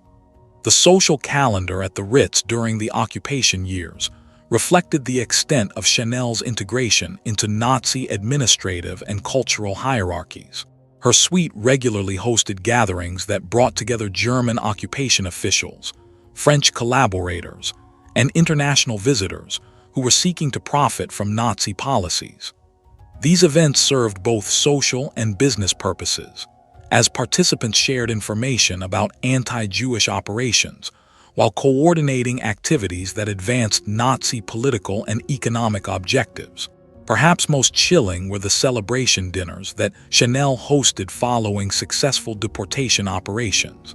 The social calendar at the Ritz during the occupation years reflected the extent of Chanel's integration into Nazi administrative and cultural hierarchies. Her suite regularly hosted gatherings that brought together German occupation officials, French collaborators, and international visitors who were seeking to profit from Nazi policies. These events served both social and business purposes, as participants shared information about anti-Jewish operations while coordinating activities that advanced Nazi political and economic objectives. Perhaps most chilling were the celebration dinners that Chanel hosted following successful deportation operations.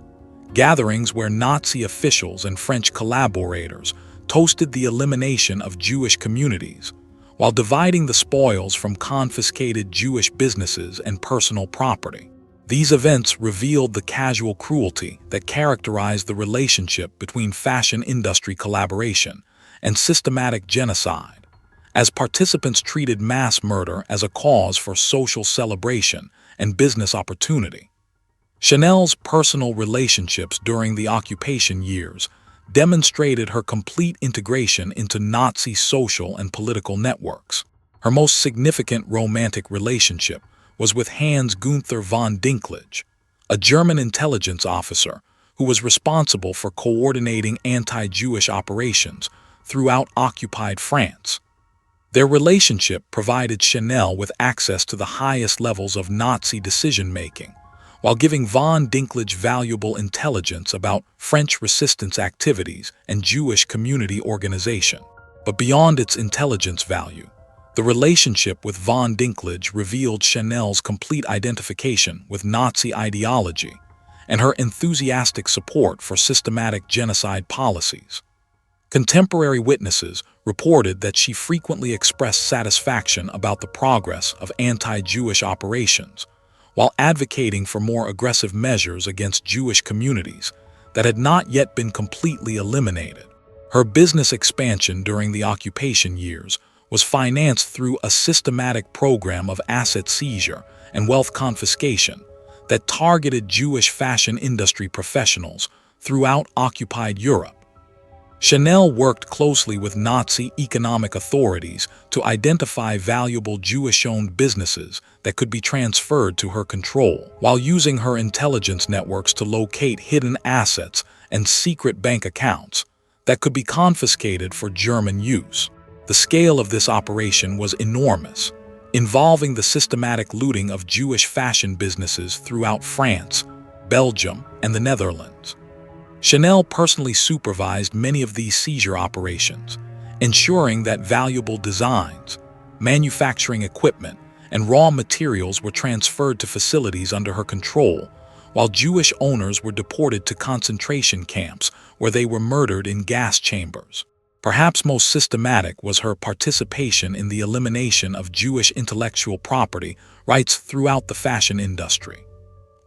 Gatherings where Nazi officials and French collaborators toasted the elimination of Jewish communities, while dividing the spoils from confiscated Jewish businesses and personal property. These events revealed the casual cruelty that characterized the relationship between fashion industry collaboration and systematic genocide, as participants treated mass murder as a cause for social celebration and business opportunity. Chanel's personal relationships during the occupation years demonstrated her complete integration into Nazi social and political networks. Her most significant romantic relationship was with Hans Gunther von Dinklage, a German intelligence officer who was responsible for coordinating anti-Jewish operations throughout occupied France. Their relationship provided Chanel with access to the highest levels of Nazi decision-making, while giving von Dinklage valuable intelligence about French resistance activities and Jewish community organization. But beyond its intelligence value, the relationship with von Dinklage revealed Chanel's complete identification with Nazi ideology and her enthusiastic support for systematic genocide policies. Contemporary witnesses reported that she frequently expressed satisfaction about the progress of anti-Jewish operations, while advocating for more aggressive measures against Jewish communities that had not yet been completely eliminated. Her business expansion during the occupation years was financed through a systematic program of asset seizure and wealth confiscation that targeted Jewish fashion industry professionals throughout occupied Europe. Chanel worked closely with Nazi economic authorities to identify valuable Jewish-owned businesses that could be transferred to her control, while using her intelligence networks to locate hidden assets and secret bank accounts that could be confiscated for German use. The scale of this operation was enormous, involving the systematic looting of Jewish fashion businesses throughout France, Belgium, and the Netherlands. Chanel personally supervised many of these seizure operations, ensuring that valuable designs, manufacturing equipment, and raw materials were transferred to facilities under her control, while Jewish owners were deported to concentration camps where they were murdered in gas chambers. Perhaps most systematic was her participation in the elimination of Jewish intellectual property rights throughout the fashion industry.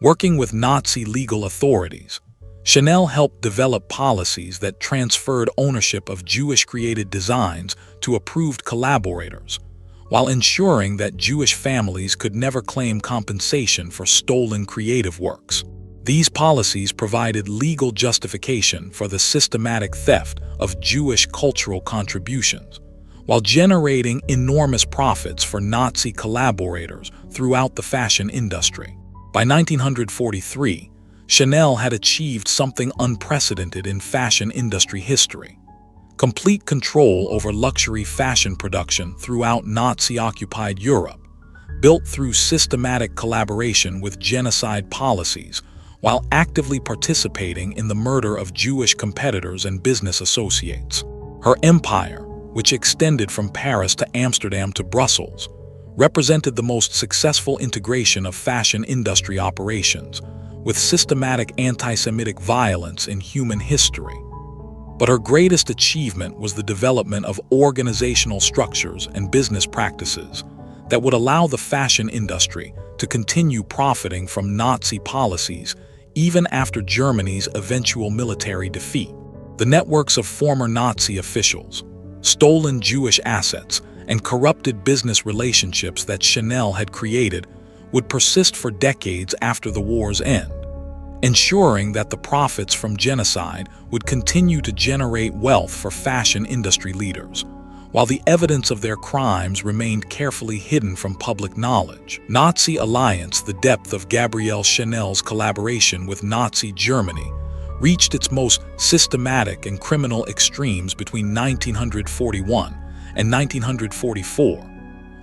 Working with Nazi legal authorities, Chanel helped develop policies that transferred ownership of Jewish-created designs to approved collaborators, while ensuring that Jewish families could never claim compensation for stolen creative works. These policies provided legal justification for the systematic theft of Jewish cultural contributions, while generating enormous profits for Nazi collaborators throughout the fashion industry. By 1943, Chanel had achieved something unprecedented in fashion industry history: complete control over luxury fashion production throughout Nazi-occupied Europe. built through systematic collaboration with genocide policies, while actively participating in the murder of Jewish competitors and business associates. Her empire, which extended from Paris to Amsterdam to Brussels, represented the most successful integration of fashion industry operations, with systematic anti-Semitic violence in human history. But her greatest achievement was the development of organizational structures and business practices that would allow the fashion industry to continue profiting from Nazi policies even after Germany's eventual military defeat. The networks of former Nazi officials, stolen Jewish assets, and corrupted business relationships that Chanel had created would persist for decades after the war's end, ensuring that the profits from genocide would continue to generate wealth for fashion industry leaders, while the evidence of their crimes remained carefully hidden from public knowledge. Nazi alliance. The depth of Gabrielle Chanel's collaboration with Nazi Germany reached its most systematic and criminal extremes between 1941 and 1944,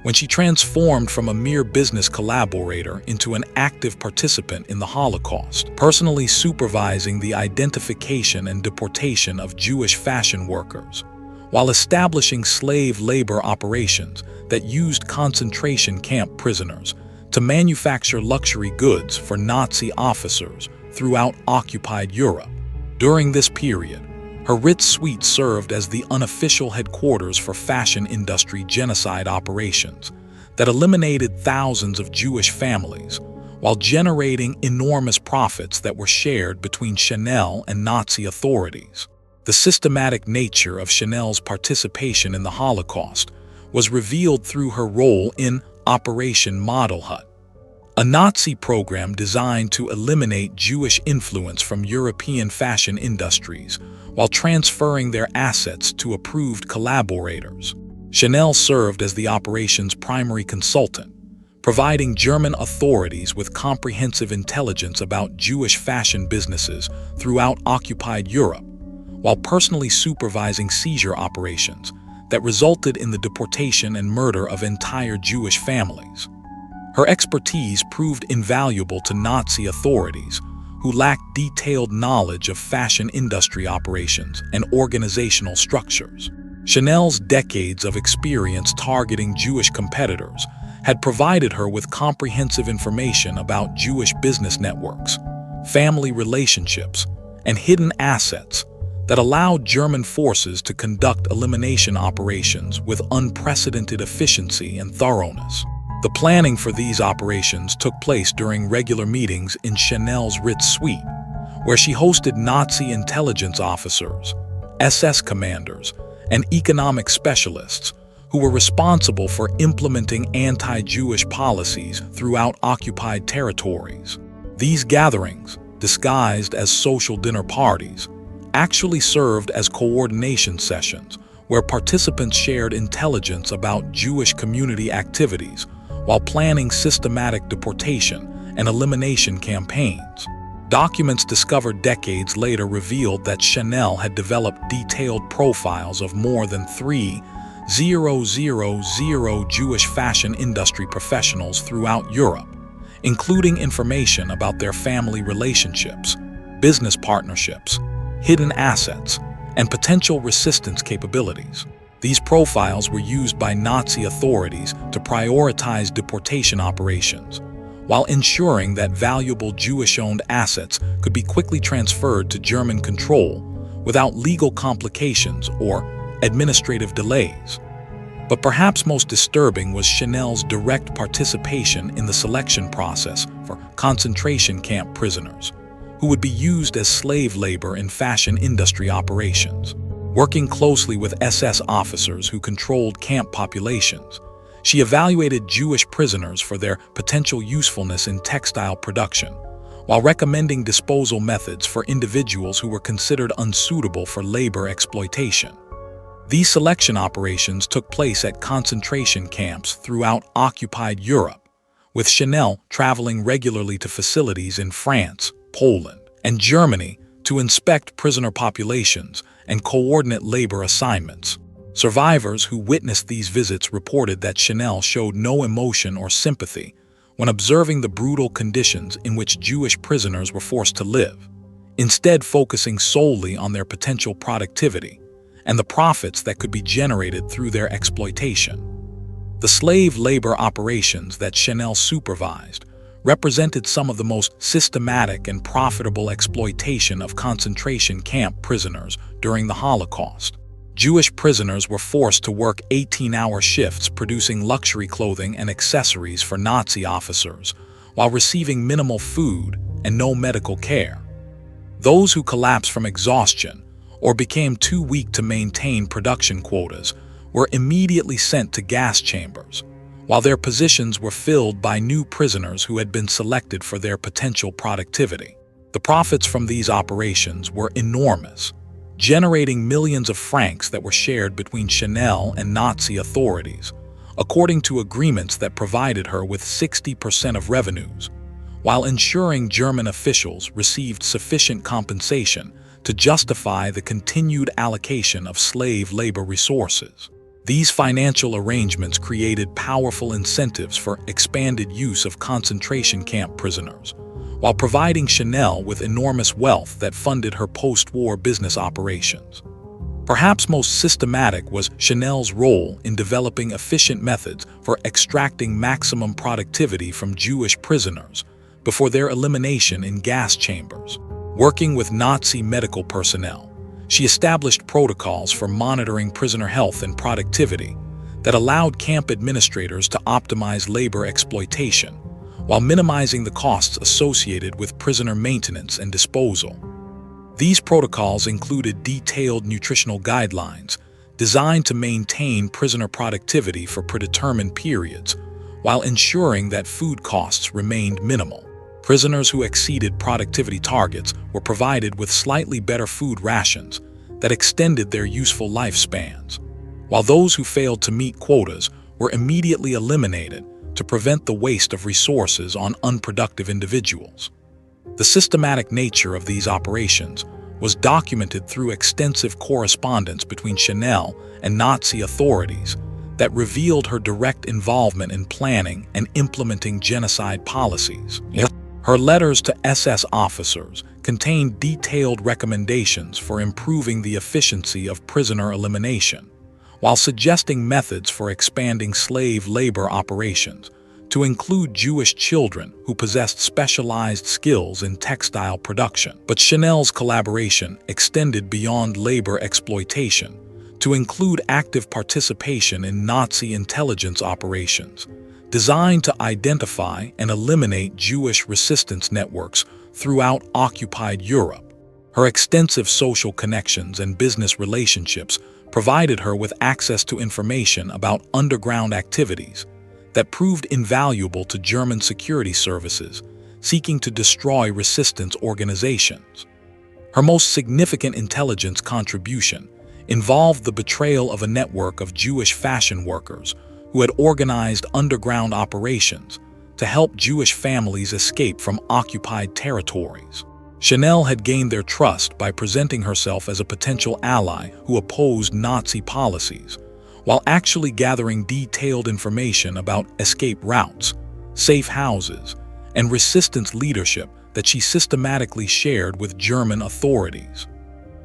when she transformed from a mere business collaborator into an active participant in the Holocaust, personally supervising the identification and deportation of Jewish fashion workers, while establishing slave labor operations that used concentration camp prisoners to manufacture luxury goods for Nazi officers throughout occupied Europe. During this period, her Ritz suite served as the unofficial headquarters for fashion industry genocide operations that eliminated thousands of Jewish families while generating enormous profits that were shared between Chanel and Nazi authorities. The systematic nature of Chanel's participation in the Holocaust was revealed through her role in Operation Model Hut, a Nazi program designed to eliminate Jewish influence from European fashion industries while transferring their assets to approved collaborators. Chanel served as the operation's primary consultant, providing German authorities with comprehensive intelligence about Jewish fashion businesses throughout occupied Europe, while personally supervising seizure operations that resulted in the deportation and murder of entire Jewish families. Her expertise proved invaluable to Nazi authorities, who lacked detailed knowledge of fashion industry operations and organizational structures. Chanel's decades of experience targeting Jewish competitors had provided her with comprehensive information about Jewish business networks, family relationships, and hidden assets that allowed German forces to conduct elimination operations with unprecedented efficiency and thoroughness. The planning for these operations took place during regular meetings in Chanel's Ritz suite, where she hosted Nazi intelligence officers, SS commanders, and economic specialists who were responsible for implementing anti-Jewish policies throughout occupied territories. These gatherings, disguised as social dinner parties, actually served as coordination sessions where participants shared intelligence about Jewish community activities while planning systematic deportation and elimination campaigns. Documents discovered decades later revealed that Chanel had developed detailed profiles of more than 3,000 Jewish fashion industry professionals throughout Europe, including information about their family relationships, business partnerships, hidden assets, and potential resistance capabilities. These profiles were used by Nazi authorities to prioritize deportation operations, while ensuring that valuable Jewish-owned assets could be quickly transferred to German control without legal complications or administrative delays. But perhaps most disturbing was Chanel's direct participation in the selection process for concentration camp prisoners, who would be used as slave labor in fashion industry operations. Working closely with SS officers who controlled camp populations, she evaluated Jewish prisoners for their potential usefulness in textile production, while recommending disposal methods for individuals who were considered unsuitable for labor exploitation. These selection operations took place at concentration camps throughout occupied Europe, with Chanel traveling regularly to facilities in France, Poland, and Germany to inspect prisoner populations and coordinate labor assignments. Survivors who witnessed these visits reported that Chanel showed no emotion or sympathy when observing the brutal conditions in which Jewish prisoners were forced to live, instead focusing solely on their potential productivity and the profits that could be generated through their exploitation. The slave labor operations that Chanel supervised represented some of the most systematic and profitable exploitation of concentration camp prisoners during the Holocaust. Jewish prisoners were forced to work 18-hour shifts producing luxury clothing and accessories for Nazi officers, while receiving minimal food and no medical care. Those who collapsed from exhaustion or became too weak to maintain production quotas were immediately sent to gas chambers, while their positions were filled by new prisoners who had been selected for their potential productivity. The profits from these operations were enormous, generating millions of francs that were shared between Chanel and Nazi authorities, according to agreements that provided her with 60% of revenues, while ensuring German officials received sufficient compensation to justify the continued allocation of slave labor resources. These financial arrangements created powerful incentives for expanded use of concentration camp prisoners, while providing Chanel with enormous wealth that funded her post-war business operations. Perhaps most systematic was Chanel's role in developing efficient methods for extracting maximum productivity from Jewish prisoners before their elimination in gas chambers. Working with Nazi medical personnel, she established protocols for monitoring prisoner health and productivity that allowed camp administrators to optimize labor exploitation while minimizing the costs associated with prisoner maintenance and disposal. These protocols included detailed nutritional guidelines designed to maintain prisoner productivity for predetermined periods while ensuring that food costs remained minimal. Prisoners who exceeded productivity targets were provided with slightly better food rations that extended their useful lifespans, while those who failed to meet quotas were immediately eliminated to prevent the waste of resources on unproductive individuals. The systematic nature of these operations was documented through extensive correspondence between Chanel and Nazi authorities that revealed her direct involvement in planning and implementing genocide policies. Her letters to SS officers contained detailed recommendations for improving the efficiency of prisoner elimination, while suggesting methods for expanding slave labor operations to include Jewish children who possessed specialized skills in textile production. But Chanel's collaboration extended beyond labor exploitation to include active participation in Nazi intelligence operations, designed to identify and eliminate Jewish resistance networks throughout occupied Europe. Her extensive social connections and business relationships provided her with access to information about underground activities that proved invaluable to German security services seeking to destroy resistance organizations. Her most significant intelligence contribution involved the betrayal of a network of Jewish fashion workers who had organized underground operations to help Jewish families escape from occupied territories. Chanel had gained their trust by presenting herself as a potential ally who opposed Nazi policies, while actually gathering detailed information about escape routes, safe houses, and resistance leadership that she systematically shared with German authorities.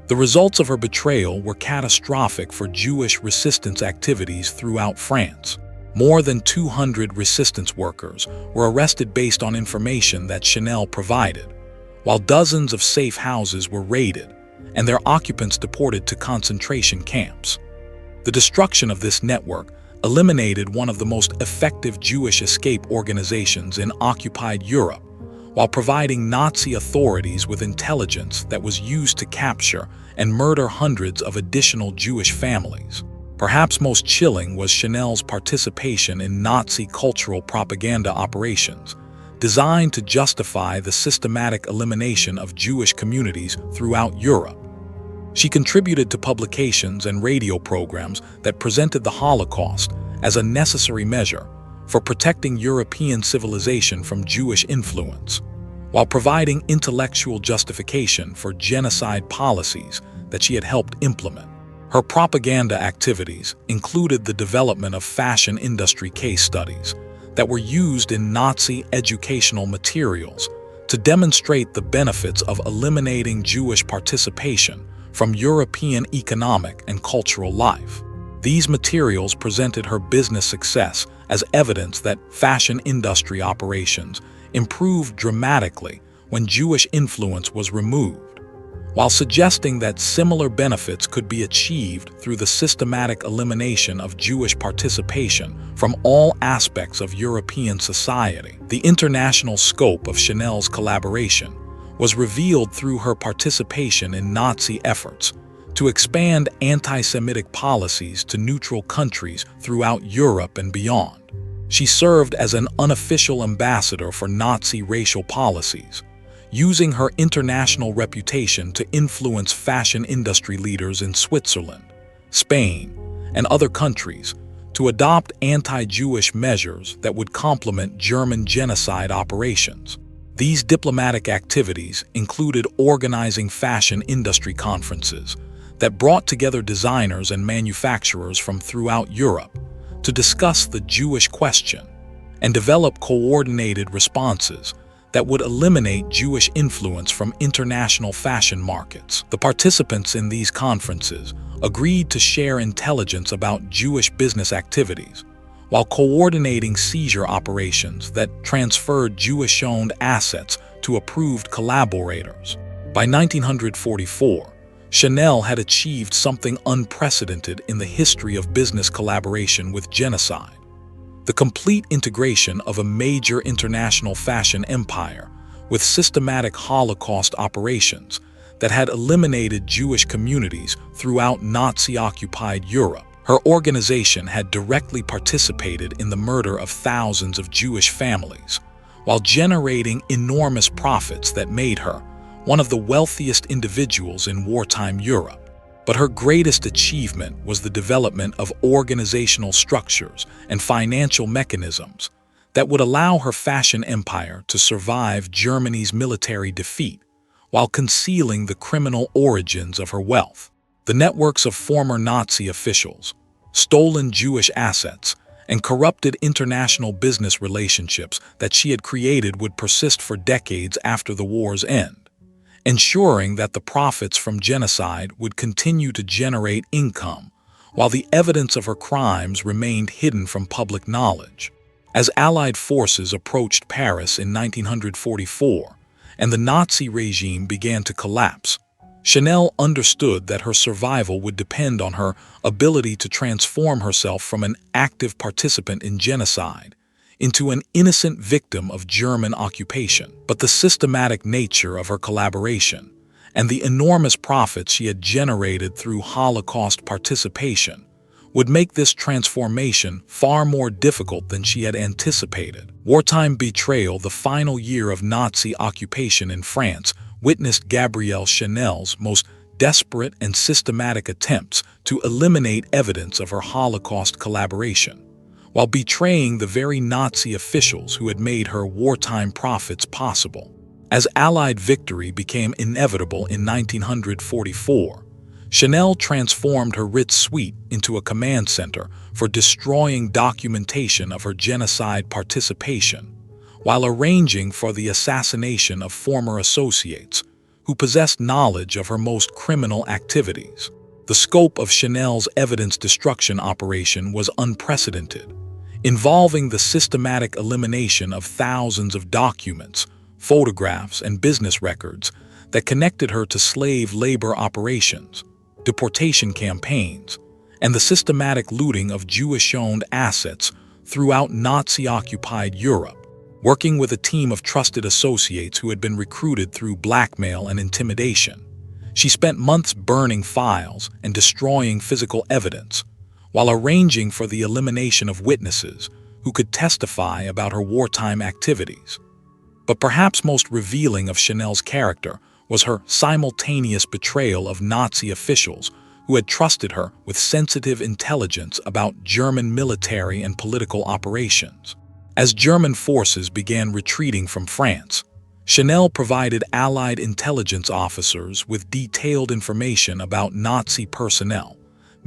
The results of her betrayal were catastrophic for Jewish resistance activities throughout France. More than 200 resistance workers were arrested based on information that Chanel provided, while dozens of safe houses were raided and their occupants deported to concentration camps. The destruction of this network eliminated one of the most effective Jewish escape organizations in occupied Europe, while providing Nazi authorities with intelligence that was used to capture and murder hundreds of additional Jewish families. Perhaps most chilling was Chanel's participation in Nazi cultural propaganda operations, designed to justify the systematic elimination of Jewish communities throughout Europe. She contributed to publications and radio programs that presented the Holocaust as a necessary measure for protecting European civilization from Jewish influence, while providing intellectual justification for genocide policies that she had helped implement. Her propaganda activities included the development of fashion industry case studies that were used in Nazi educational materials to demonstrate the benefits of eliminating Jewish participation from European economic and cultural life. These materials presented her business success as evidence that fashion industry operations improved dramatically when Jewish influence was removed, while suggesting that similar benefits could be achieved through the systematic elimination of Jewish participation from all aspects of European society. The international scope of Chanel's collaboration was revealed through her participation in Nazi efforts to expand anti-Semitic policies to neutral countries throughout Europe and beyond. She served as an unofficial ambassador for Nazi racial policies, using her international reputation to influence fashion industry leaders in Switzerland, Spain, and other countries to adopt anti-Jewish measures that would complement German genocide operations. These diplomatic activities included organizing fashion industry conferences that brought together designers and manufacturers from throughout Europe to discuss the Jewish question and develop coordinated responses that would eliminate Jewish influence from international fashion markets. The participants in these conferences agreed to share intelligence about Jewish business activities, while coordinating seizure operations that transferred Jewish-owned assets to approved collaborators. By 1944, Chanel had achieved something unprecedented in the history of business collaboration with genocide: the complete integration of a major international fashion empire with systematic Holocaust operations that had eliminated Jewish communities throughout Nazi-occupied Europe. Her organization had directly participated in the murder of thousands of Jewish families, while generating enormous profits that made her one of the wealthiest individuals in wartime Europe. But her greatest achievement was the development of organizational structures and financial mechanisms that would allow her fashion empire to survive Germany's military defeat while concealing the criminal origins of her wealth. The networks of former Nazi officials, stolen Jewish assets, and corrupted international business relationships that she had created would persist for decades after the war's end, ensuring that the profits from genocide would continue to generate income while the evidence of her crimes remained hidden from public knowledge. As Allied forces approached Paris in 1944 and the Nazi regime began to collapse, Chanel understood that her survival would depend on her ability to transform herself from an active participant in genocide into an innocent victim of German occupation. But the systematic nature of her collaboration and the enormous profits she had generated through Holocaust participation would make this transformation far more difficult than she had anticipated. Wartime betrayal, the final year of Nazi occupation in France, witnessed Gabrielle Chanel's most desperate and systematic attempts to eliminate evidence of her Holocaust collaboration, while betraying the very Nazi officials who had made her wartime profits possible. As Allied victory became inevitable in 1944, Chanel transformed her Ritz suite into a command center for destroying documentation of her genocide participation, while arranging for the assassination of former associates who possessed knowledge of her most criminal activities. The scope of Chanel's evidence destruction operation was unprecedented, involving the systematic elimination of thousands of documents, photographs, and business records that connected her to slave labor operations, deportation campaigns, and the systematic looting of Jewish-owned assets throughout Nazi-occupied Europe. Working with a team of trusted associates who had been recruited through blackmail and intimidation, she spent months burning files and destroying physical evidence, while arranging for the elimination of witnesses who could testify about her wartime activities. But perhaps most revealing of Chanel's character was her simultaneous betrayal of Nazi officials who had trusted her with sensitive intelligence about German military and political operations. As German forces began retreating from France, Chanel provided Allied intelligence officers with detailed information about Nazi personnel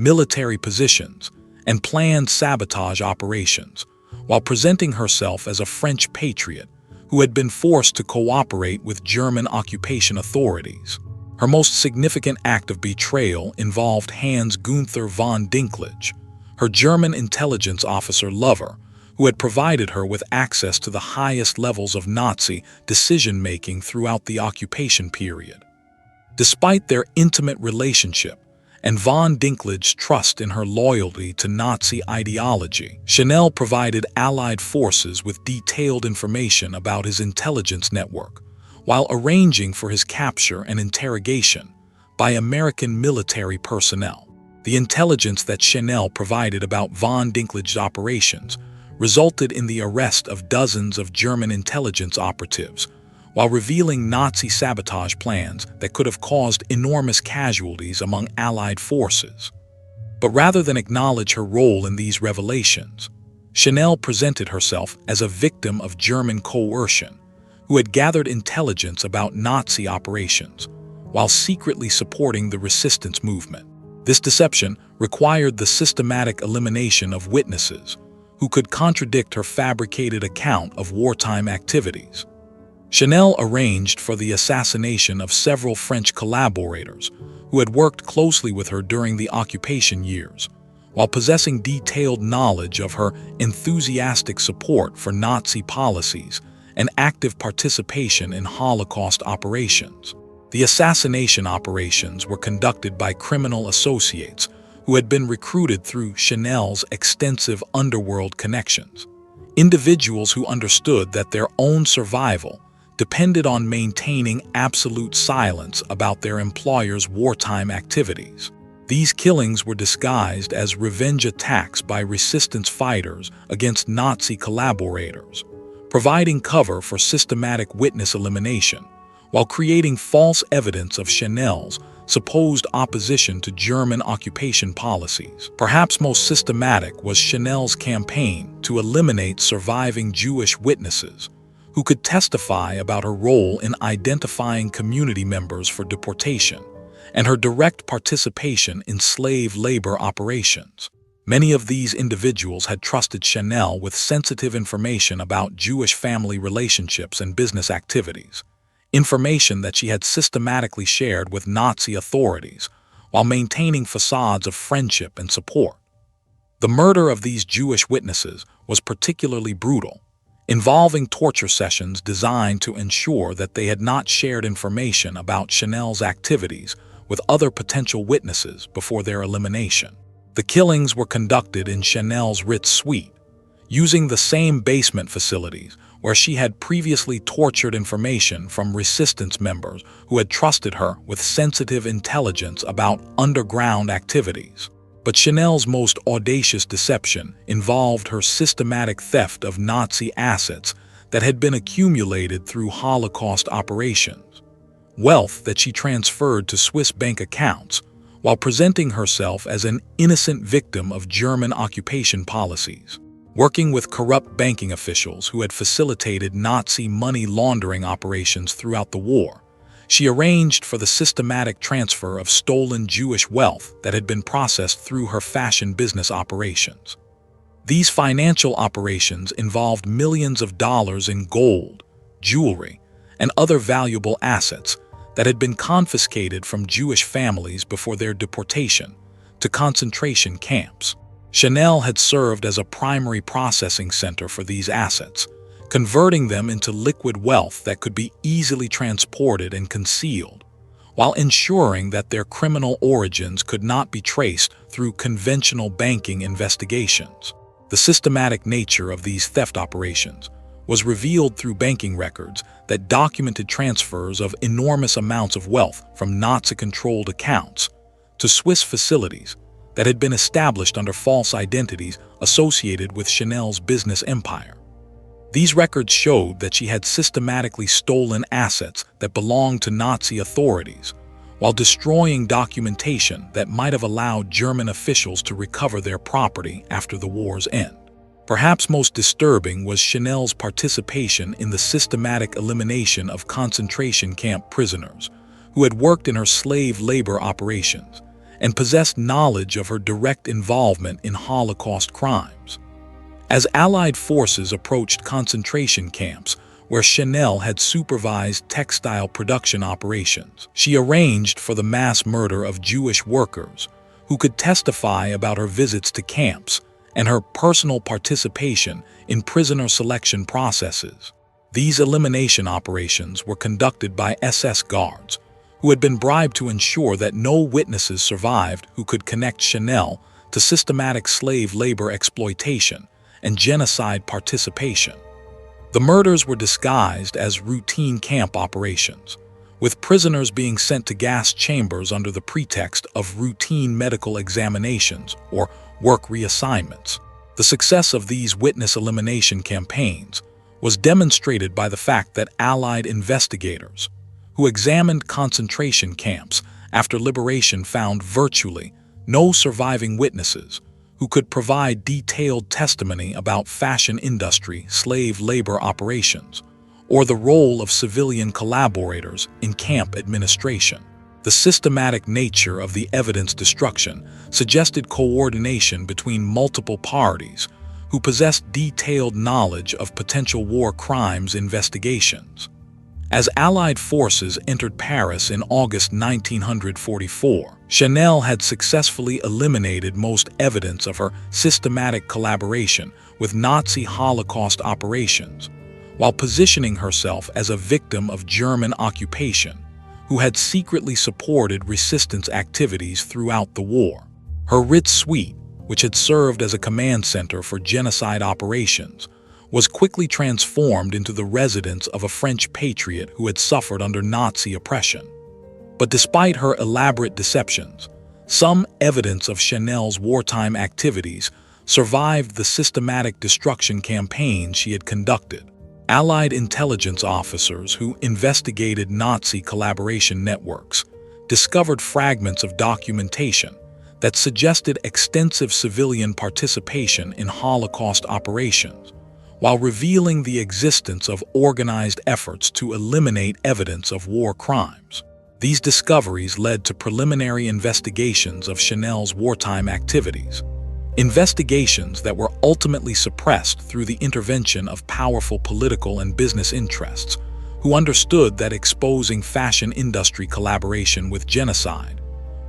military positions, and planned sabotage operations, while presenting herself as a French patriot who had been forced to cooperate with German occupation authorities. Her most significant act of betrayal involved Hans Gunther von Dinklage, her German intelligence officer lover, who had provided her with access to the highest levels of Nazi decision-making throughout the occupation period. Despite their intimate relationship and von Dinklage's trust in her loyalty to Nazi ideology, Chanel provided Allied forces with detailed information about his intelligence network, while arranging for his capture and interrogation by American military personnel. The intelligence that Chanel provided about von Dinklage's operations resulted in the arrest of dozens of German intelligence operatives, while revealing Nazi sabotage plans that could have caused enormous casualties among Allied forces. But rather than acknowledge her role in these revelations, Chanel presented herself as a victim of German coercion, who had gathered intelligence about Nazi operations, while secretly supporting the resistance movement. This deception required the systematic elimination of witnesses who could contradict her fabricated account of wartime activities. Chanel arranged for the assassination of several French collaborators who had worked closely with her during the occupation years, while possessing detailed knowledge of her enthusiastic support for Nazi policies and active participation in Holocaust operations. The assassination operations were conducted by criminal associates who had been recruited through Chanel's extensive underworld connections. Individuals who understood that their own survival depended on maintaining absolute silence about their employer's wartime activities. These killings were disguised as revenge attacks by resistance fighters against Nazi collaborators, providing cover for systematic witness elimination, while creating false evidence of Chanel's supposed opposition to German occupation policies. Perhaps most systematic was Chanel's campaign to eliminate surviving Jewish witnesses who could testify about her role in identifying community members for deportation and her direct participation in slave labor operations. Many of these individuals had trusted Chanel with sensitive information about Jewish family relationships and business activities, information that she had systematically shared with Nazi authorities while maintaining facades of friendship and support. The murder of these Jewish witnesses was particularly brutal, involving torture sessions designed to ensure that they had not shared information about Chanel's activities with other potential witnesses before their elimination. The killings were conducted in Chanel's Ritz suite, using the same basement facilities where she had previously tortured information from resistance members who had trusted her with sensitive intelligence about underground activities. But Chanel's most audacious deception involved her systematic theft of Nazi assets that had been accumulated through Holocaust operations, wealth that she transferred to Swiss bank accounts while presenting herself as an innocent victim of German occupation policies. Working with corrupt banking officials who had facilitated Nazi money laundering operations throughout the war, she arranged for the systematic transfer of stolen Jewish wealth that had been processed through her fashion business operations. These financial operations involved millions of dollars in gold, jewelry, and other valuable assets that had been confiscated from Jewish families before their deportation to concentration camps. Chanel had served as a primary processing center for these assets, converting them into liquid wealth that could be easily transported and concealed, while ensuring that their criminal origins could not be traced through conventional banking investigations. The systematic nature of these theft operations was revealed through banking records that documented transfers of enormous amounts of wealth from Nazi-controlled accounts to Swiss facilities that had been established under false identities associated with Chanel's business empire. These records showed that she had systematically stolen assets that belonged to Nazi authorities, while destroying documentation that might have allowed German officials to recover their property after the war's end. Perhaps most disturbing was Chanel's participation in the systematic elimination of concentration camp prisoners who had worked in her slave labor operations and possessed knowledge of her direct involvement in Holocaust crimes. As Allied forces approached concentration camps, where Chanel had supervised textile production operations, she arranged for the mass murder of Jewish workers who could testify about her visits to camps and her personal participation in prisoner selection processes. These elimination operations were conducted by SS guards, who had been bribed to ensure that no witnesses survived who could connect Chanel to systematic slave labor exploitation and genocide participation. The murders were disguised as routine camp operations, with prisoners being sent to gas chambers under the pretext of routine medical examinations or work reassignments. The success of these witness elimination campaigns was demonstrated by the fact that Allied investigators, who examined concentration camps after liberation, found virtually no surviving witnesses who could provide detailed testimony about fashion industry slave labor operations or the role of civilian collaborators in camp administration. The systematic nature of the evidence destruction suggested coordination between multiple parties who possessed detailed knowledge of potential war crimes investigations. As Allied forces entered Paris in August 1944, Chanel had successfully eliminated most evidence of her systematic collaboration with Nazi Holocaust operations, while positioning herself as a victim of German occupation, who had secretly supported resistance activities throughout the war. Her Ritz suite, which had served as a command center for genocide operations, was quickly transformed into the residence of a French patriot who had suffered under Nazi oppression. But despite her elaborate deceptions, some evidence of Chanel's wartime activities survived the systematic destruction campaign she had conducted. Allied intelligence officers who investigated Nazi collaboration networks discovered fragments of documentation that suggested extensive civilian participation in Holocaust operations, while revealing the existence of organized efforts to eliminate evidence of war crimes. These discoveries led to preliminary investigations of Chanel's wartime activities, investigations that were ultimately suppressed through the intervention of powerful political and business interests, who understood that exposing fashion industry collaboration with genocide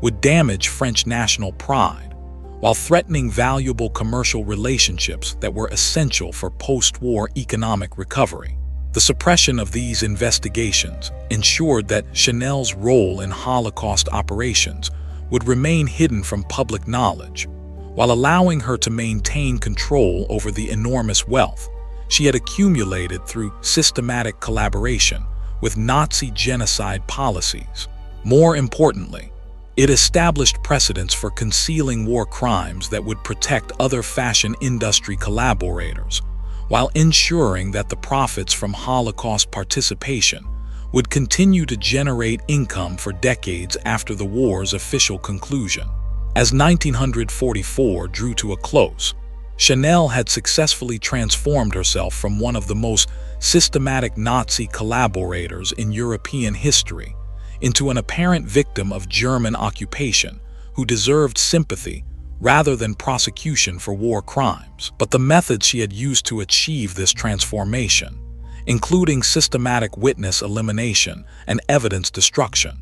would damage French national pride, while threatening valuable commercial relationships that were essential for post-war economic recovery. The suppression of these investigations ensured that Chanel's role in Holocaust operations would remain hidden from public knowledge, while allowing her to maintain control over the enormous wealth she had accumulated through systematic collaboration with Nazi genocide policies. More importantly, it established precedents for concealing war crimes that would protect other fashion industry collaborators, while ensuring that the profits from Holocaust participation would continue to generate income for decades after the war's official conclusion. As 1944 drew to a close, Chanel had successfully transformed herself from one of the most systematic Nazi collaborators in European history into an apparent victim of German occupation who deserved sympathy rather than prosecution for war crimes. But the methods she had used to achieve this transformation, including systematic witness elimination and evidence destruction,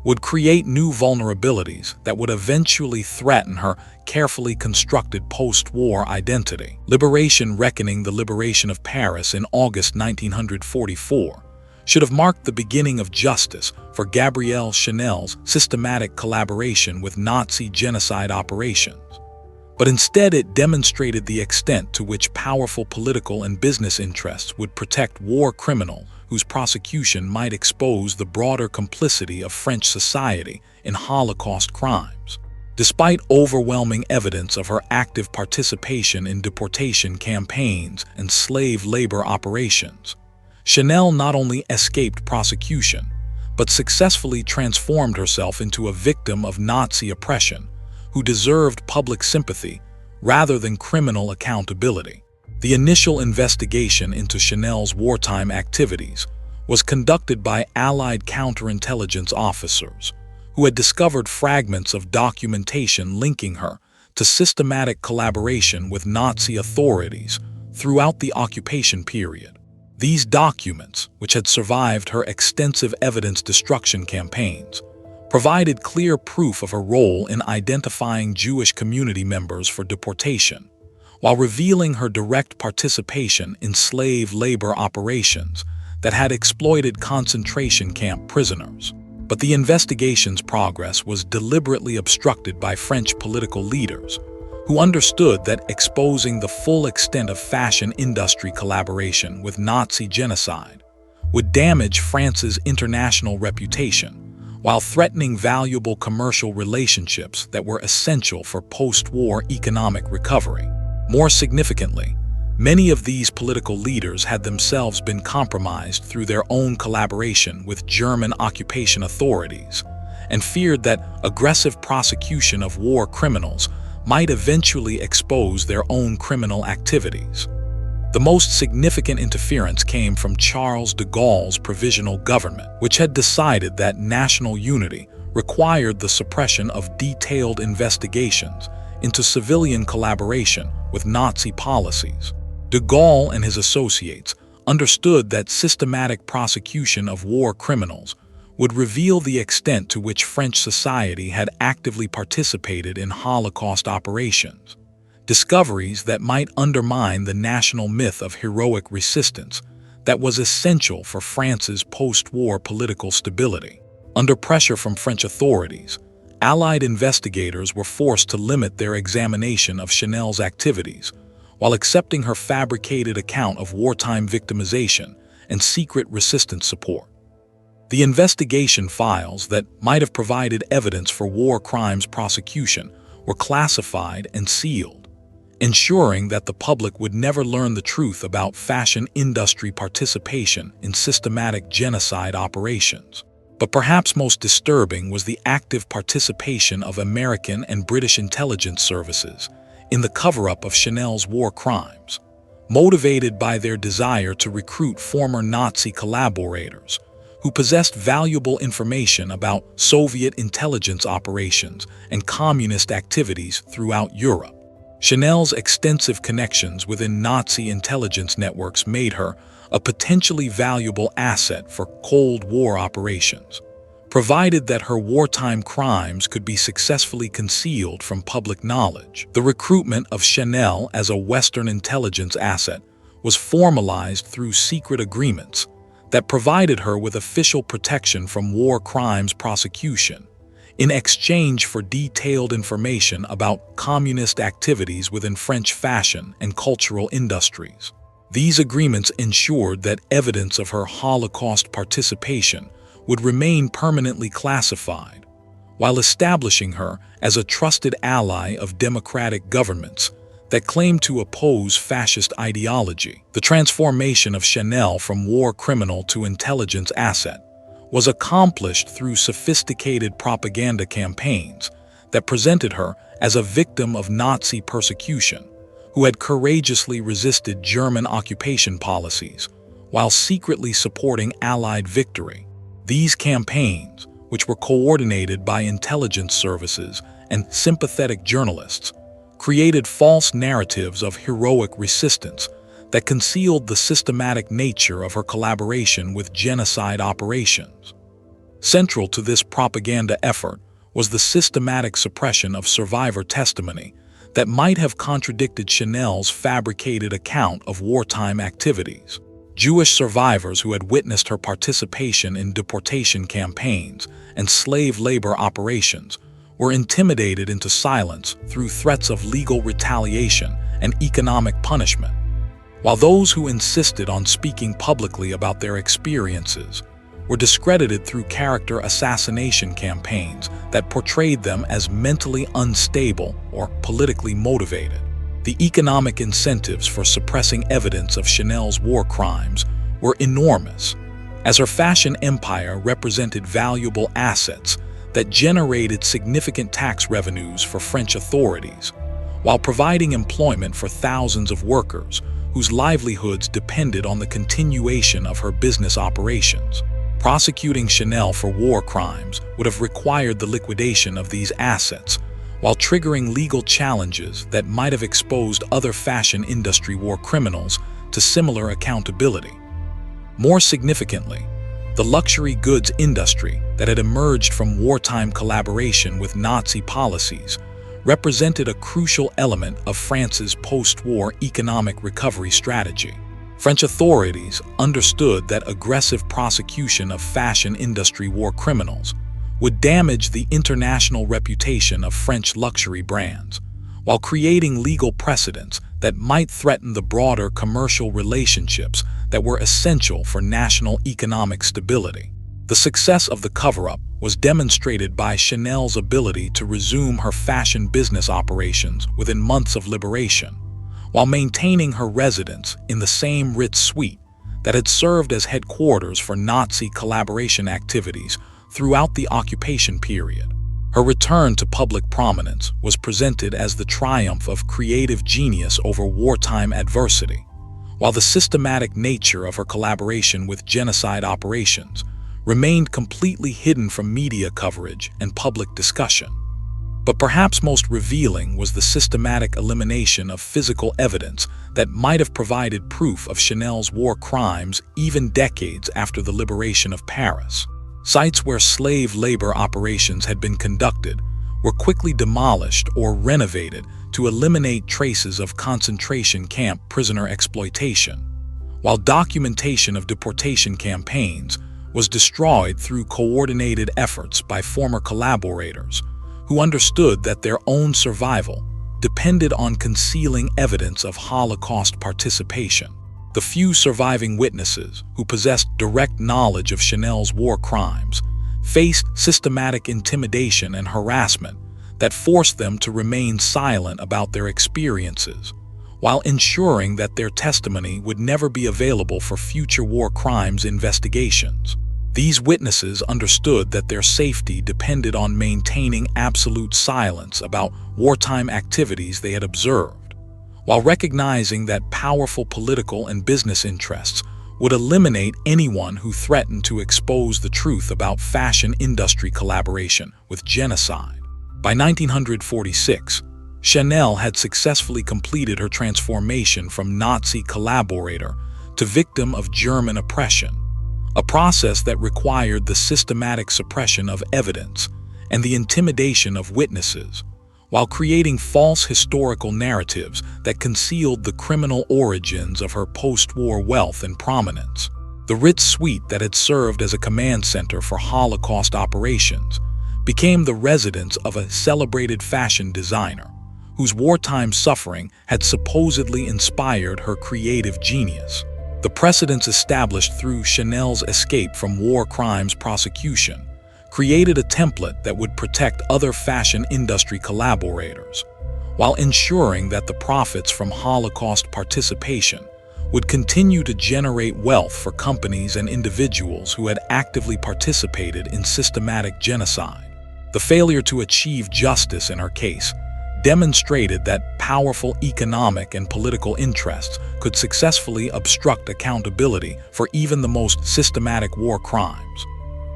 would create new vulnerabilities that would eventually threaten her carefully constructed post-war identity. Liberation reckoning the liberation of Paris in August 1944 should have marked the beginning of justice for Gabrielle Chanel's systematic collaboration with Nazi genocide operations. But instead it demonstrated the extent to which powerful political and business interests would protect war criminals whose prosecution might expose the broader complicity of French society in Holocaust crimes. Despite overwhelming evidence of her active participation in deportation campaigns and slave labor operations, Chanel not only escaped prosecution, but successfully transformed herself into a victim of Nazi oppression who deserved public sympathy rather than criminal accountability. The initial investigation into Chanel's wartime activities was conducted by Allied counterintelligence officers, who had discovered fragments of documentation linking her to systematic collaboration with Nazi authorities throughout the occupation period. These documents, which had survived her extensive evidence destruction campaigns, provided clear proof of her role in identifying Jewish community members for deportation, while revealing her direct participation in slave labor operations that had exploited concentration camp prisoners. But the investigation's progress was deliberately obstructed by French political leaders, who understood that exposing the full extent of fashion industry collaboration with Nazi genocide would damage France's international reputation, while threatening valuable commercial relationships that were essential for post-war economic recovery. More significantly, many of these political leaders had themselves been compromised through their own collaboration with German occupation authorities and feared that aggressive prosecution of war criminals might eventually expose their own criminal activities. The most significant interference came from Charles de Gaulle's provisional government, which had decided that national unity required the suppression of detailed investigations into civilian collaboration with Nazi policies. De Gaulle and his associates understood that systematic prosecution of war criminals would reveal the extent to which French society had actively participated in Holocaust operations, discoveries that might undermine the national myth of heroic resistance that was essential for France's post-war political stability. Under pressure from French authorities, Allied investigators were forced to limit their examination of Chanel's activities, while accepting her fabricated account of wartime victimization and secret resistance support. The investigation files that might have provided evidence for war crimes prosecution were classified and sealed, ensuring that the public would never learn the truth about fashion industry participation in systematic genocide operations. But perhaps most disturbing was the active participation of American and British intelligence services in the cover-up of Chanel's war crimes, motivated by their desire to recruit former Nazi collaborators who possessed valuable information about Soviet intelligence operations and communist activities throughout Europe. Chanel's extensive connections within Nazi intelligence networks made her a potentially valuable asset for Cold War operations, provided that her wartime crimes could be successfully concealed from public knowledge. The recruitment of Chanel as a Western intelligence asset was formalized through secret agreements that provided her with official protection from war crimes prosecution in exchange for detailed information about communist activities within French fashion and cultural industries. These agreements ensured that evidence of her Holocaust participation would remain permanently classified, while establishing her as a trusted ally of democratic governments that claimed to oppose fascist ideology. The transformation of Chanel from war criminal to intelligence asset was accomplished through sophisticated propaganda campaigns that presented her as a victim of Nazi persecution who had courageously resisted German occupation policies while secretly supporting Allied victory. These campaigns, which were coordinated by intelligence services and sympathetic journalists, created false narratives of heroic resistance that concealed the systematic nature of her collaboration with genocide operations. Central to this propaganda effort was the systematic suppression of survivor testimony that might have contradicted Chanel's fabricated account of wartime activities. Jewish survivors who had witnessed her participation in deportation campaigns and slave labor operations were intimidated into silence through threats of legal retaliation and economic punishment, while those who insisted on speaking publicly about their experiences were discredited through character assassination campaigns that portrayed them as mentally unstable or politically motivated. The economic incentives for suppressing evidence of Chanel's war crimes were enormous, as her fashion empire represented valuable assets that generated significant tax revenues for French authorities, while providing employment for thousands of workers whose livelihoods depended on the continuation of her business operations. Prosecuting Chanel for war crimes would have required the liquidation of these assets, while triggering legal challenges that might have exposed other fashion industry war criminals to similar accountability. More significantly, the luxury goods industry that had emerged from wartime collaboration with Nazi policies represented a crucial element of France's post-war economic recovery strategy. French authorities understood that aggressive prosecution of fashion industry war criminals would damage the international reputation of French luxury brands, while creating legal precedents that might threaten the broader commercial relationships that were essential for national economic stability. The success of the cover-up was demonstrated by Chanel's ability to resume her fashion business operations within months of liberation, while maintaining her residence in the same Ritz suite that had served as headquarters for Nazi collaboration activities throughout the occupation period. Her return to public prominence was presented as the triumph of creative genius over wartime adversity, while the systematic nature of her collaboration with genocide operations remained completely hidden from media coverage and public discussion. But perhaps most revealing was the systematic elimination of physical evidence that might have provided proof of Chanel's war crimes even decades after the liberation of Paris. Sites where slave labor operations had been conducted were quickly demolished or renovated to eliminate traces of concentration camp prisoner exploitation, while documentation of deportation campaigns was destroyed through coordinated efforts by former collaborators who understood that their own survival depended on concealing evidence of Holocaust participation. The few surviving witnesses who possessed direct knowledge of Chanel's war crimes faced systematic intimidation and harassment that forced them to remain silent about their experiences, while ensuring that their testimony would never be available for future war crimes investigations. These witnesses understood that their safety depended on maintaining absolute silence about wartime activities they had observed, while recognizing that powerful political and business interests would eliminate anyone who threatened to expose the truth about fashion industry collaboration with genocide. By 1946, Chanel had successfully completed her transformation from Nazi collaborator to victim of German oppression, a process that required the systematic suppression of evidence and the intimidation of witnesses, while creating false historical narratives that concealed the criminal origins of her post-war wealth and prominence. The Ritz suite that had served as a command center for Holocaust operations became the residence of a celebrated fashion designer whose wartime suffering had supposedly inspired her creative genius. The precedents established through Chanel's escape from war crimes prosecution created a template that would protect other fashion industry collaborators, while ensuring that the profits from Holocaust participation would continue to generate wealth for companies and individuals who had actively participated in systematic genocide. The failure to achieve justice in her case demonstrated that powerful economic and political interests could successfully obstruct accountability for even the most systematic war crimes,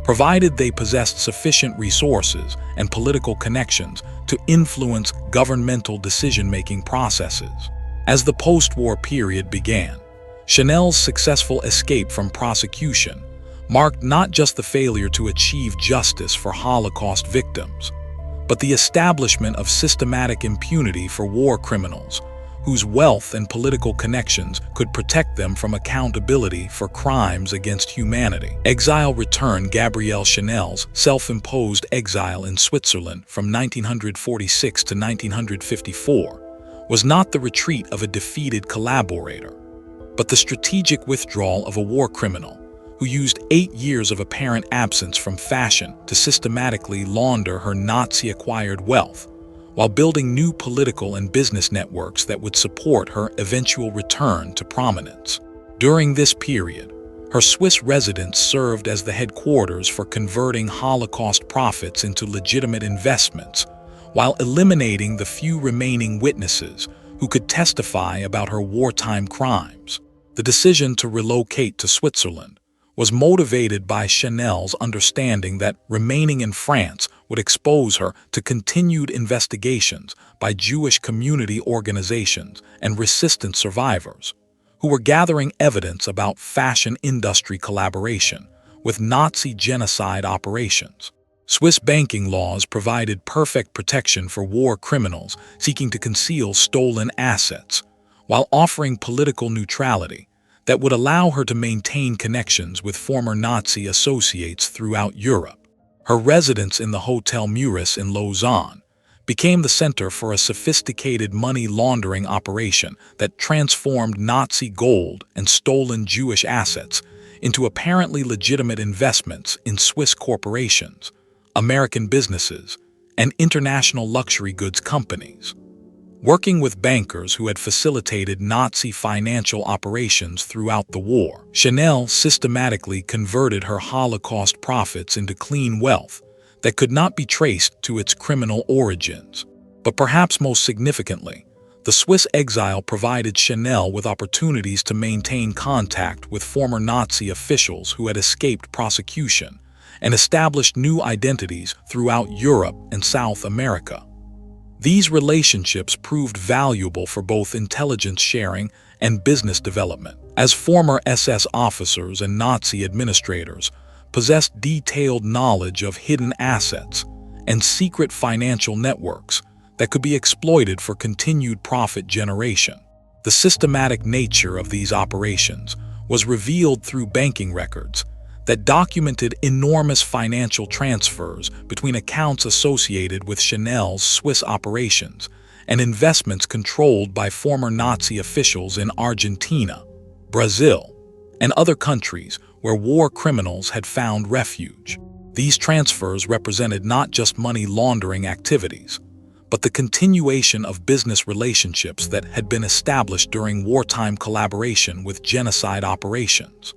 provided they possessed sufficient resources and political connections to influence governmental decision-making processes. As the post-war period began, Chanel's successful escape from prosecution marked not just the failure to achieve justice for Holocaust victims, but the establishment of systematic impunity for war criminals whose wealth and political connections could protect them from accountability for crimes against humanity. Exile returned Gabrielle Chanel's self-imposed exile in Switzerland from 1946 to 1954 was not the retreat of a defeated collaborator, but the strategic withdrawal of a war criminal who used 8 years of apparent absence from fashion to systematically launder her Nazi-acquired wealth, while building new political and business networks that would support her eventual return to prominence. During this period, her Swiss residence served as the headquarters for converting Holocaust profits into legitimate investments, while eliminating the few remaining witnesses who could testify about her wartime crimes. The decision to relocate to Switzerland was motivated by Chanel's understanding that remaining in France would expose her to continued investigations by Jewish community organizations and resistance survivors, who were gathering evidence about fashion industry collaboration with Nazi genocide operations. Swiss banking laws provided perfect protection for war criminals seeking to conceal stolen assets, while offering political neutrality that would allow her to maintain connections with former Nazi associates throughout Europe. Her residence in the Hôtel Ritz in Lausanne became the center for a sophisticated money laundering operation that transformed Nazi gold and stolen Jewish assets into apparently legitimate investments in Swiss corporations, American businesses, and international luxury goods companies. Working with bankers who had facilitated Nazi financial operations throughout the war, Chanel systematically converted her Holocaust profits into clean wealth that could not be traced to its criminal origins. But perhaps most significantly, the Swiss exile provided Chanel with opportunities to maintain contact with former Nazi officials who had escaped prosecution and established new identities throughout Europe and South America. These relationships proved valuable for both intelligence sharing and business development, as former SS officers and Nazi administrators possessed detailed knowledge of hidden assets and secret financial networks that could be exploited for continued profit generation. The systematic nature of these operations was revealed through banking records that documented enormous financial transfers between accounts associated with Chanel's Swiss operations and investments controlled by former Nazi officials in Argentina, Brazil, and other countries where war criminals had found refuge. These transfers represented not just money laundering activities, but the continuation of business relationships that had been established during wartime collaboration with genocide operations.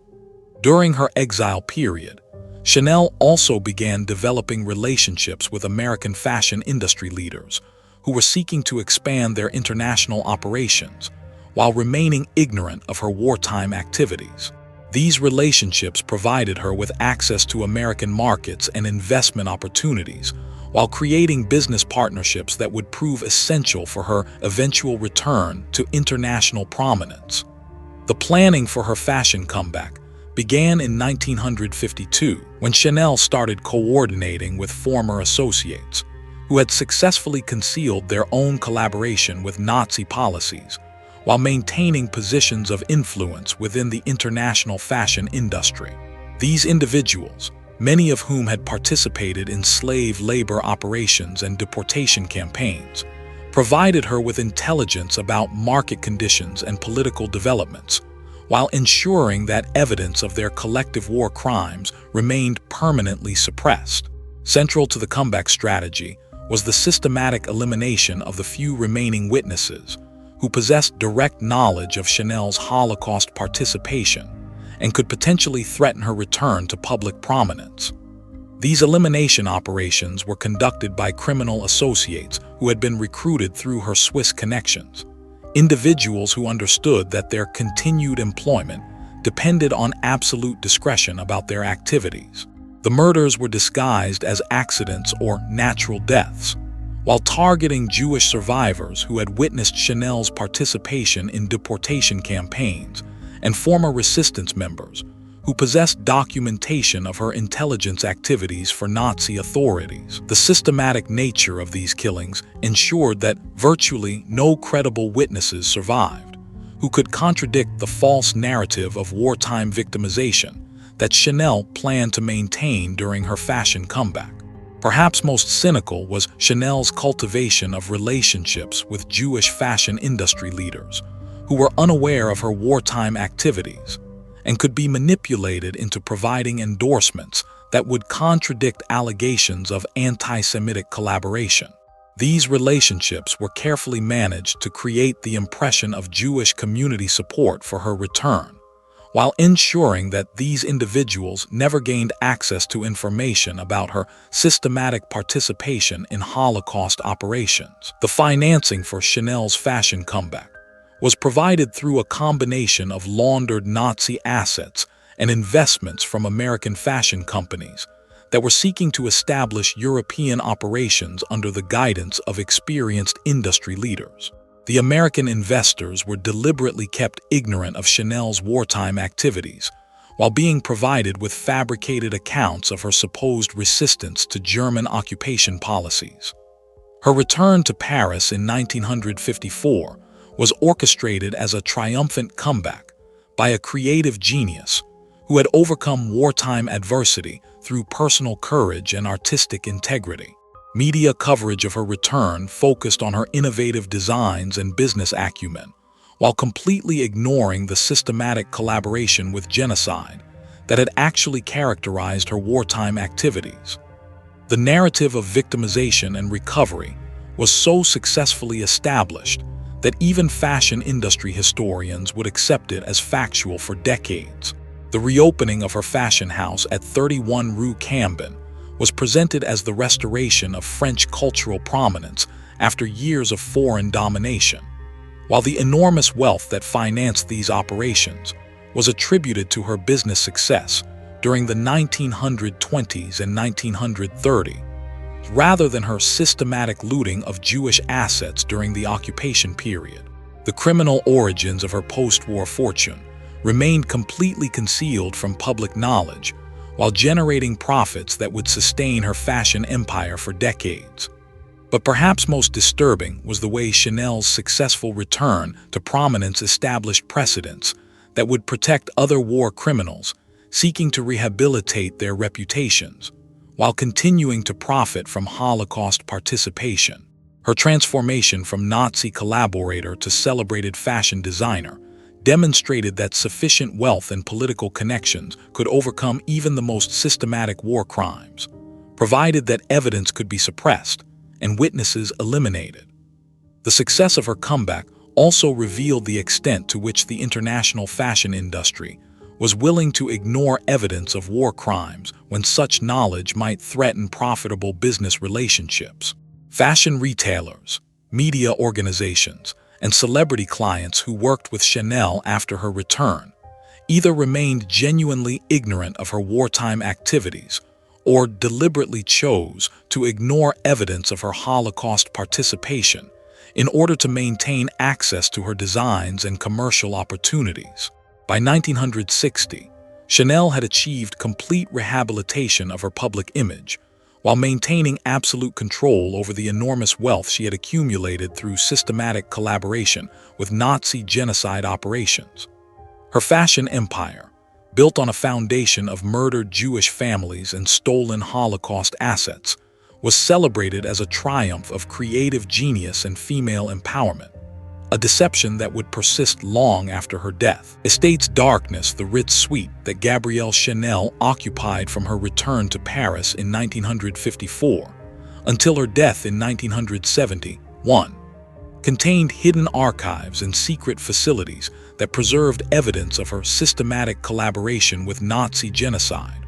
During her exile period, Chanel also began developing relationships with American fashion industry leaders who were seeking to expand their international operations while remaining ignorant of her wartime activities. These relationships provided her with access to American markets and investment opportunities, while creating business partnerships that would prove essential for her eventual return to international prominence. The planning for her fashion comeback began in 1952 when Chanel started coordinating with former associates who had successfully concealed their own collaboration with Nazi policies while maintaining positions of influence within the international fashion industry. These individuals, many of whom had participated in slave labor operations and deportation campaigns, provided her with intelligence about market conditions and political developments, while ensuring that evidence of their collective war crimes remained permanently suppressed. Central to the comeback strategy was the systematic elimination of the few remaining witnesses who possessed direct knowledge of Chanel's Holocaust participation and could potentially threaten her return to public prominence. These elimination operations were conducted by criminal associates who had been recruited through her Swiss connections, individuals who understood that their continued employment depended on absolute discretion about their activities. The murders were disguised as accidents or natural deaths, while targeting Jewish survivors who had witnessed Chanel's participation in deportation campaigns and former resistance members who possessed documentation of her intelligence activities for Nazi authorities. The systematic nature of these killings ensured that virtually no credible witnesses survived, who could contradict the false narrative of wartime victimization that Chanel planned to maintain during her fashion comeback. Perhaps most cynical was Chanel's cultivation of relationships with Jewish fashion industry leaders, who were unaware of her wartime activities and could be manipulated into providing endorsements that would contradict allegations of anti-Semitic collaboration. These relationships were carefully managed to create the impression of Jewish community support for her return, while ensuring that these individuals never gained access to information about her systematic participation in Holocaust operations. The financing for Chanel's fashion comeback was provided through a combination of laundered Nazi assets and investments from American fashion companies that were seeking to establish European operations under the guidance of experienced industry leaders. The American investors were deliberately kept ignorant of Chanel's wartime activities, while being provided with fabricated accounts of her supposed resistance to German occupation policies. Her return to Paris in 1954 was orchestrated as a triumphant comeback by a creative genius who had overcome wartime adversity through personal courage and artistic integrity. Media coverage of her return focused on her innovative designs and business acumen, while completely ignoring the systematic collaboration with genocide that had actually characterized her wartime activities. The narrative of victimization and recovery was so successfully established that even fashion industry historians would accept it as factual for decades. The reopening of her fashion house at 31 Rue Cambon was presented as the restoration of French cultural prominence after years of foreign domination, while the enormous wealth that financed these operations was attributed to her business success during the 1920s and 1930s, rather than her systematic looting of Jewish assets during the occupation period. The criminal origins of her post-war fortune remained completely concealed from public knowledge, while generating profits that would sustain her fashion empire for decades. But perhaps most disturbing was the way Chanel's successful return to prominence established precedents that would protect other war criminals seeking to rehabilitate their reputations, while continuing to profit from Holocaust participation. Her transformation from Nazi collaborator to celebrated fashion designer demonstrated that sufficient wealth and political connections could overcome even the most systematic war crimes, provided that evidence could be suppressed and witnesses eliminated. The success of her comeback also revealed the extent to which the international fashion industry was willing to ignore evidence of war crimes when such knowledge might threaten profitable business relationships. Fashion retailers, media organizations, and celebrity clients who worked with Chanel after her return either remained genuinely ignorant of her wartime activities or deliberately chose to ignore evidence of her Holocaust participation in order to maintain access to her designs and commercial opportunities. By 1960, Chanel had achieved complete rehabilitation of her public image, while maintaining absolute control over the enormous wealth she had accumulated through systematic collaboration with Nazi genocide operations. Her fashion empire, built on a foundation of murdered Jewish families and stolen Holocaust assets, was celebrated as a triumph of creative genius and female empowerment, a deception that would persist long after her death. Estate's darkness, the Ritz suite that Gabrielle Chanel occupied from her return to Paris in 1954 until her death in 1971, contained hidden archives and secret facilities that preserved evidence of her systematic collaboration with Nazi genocide,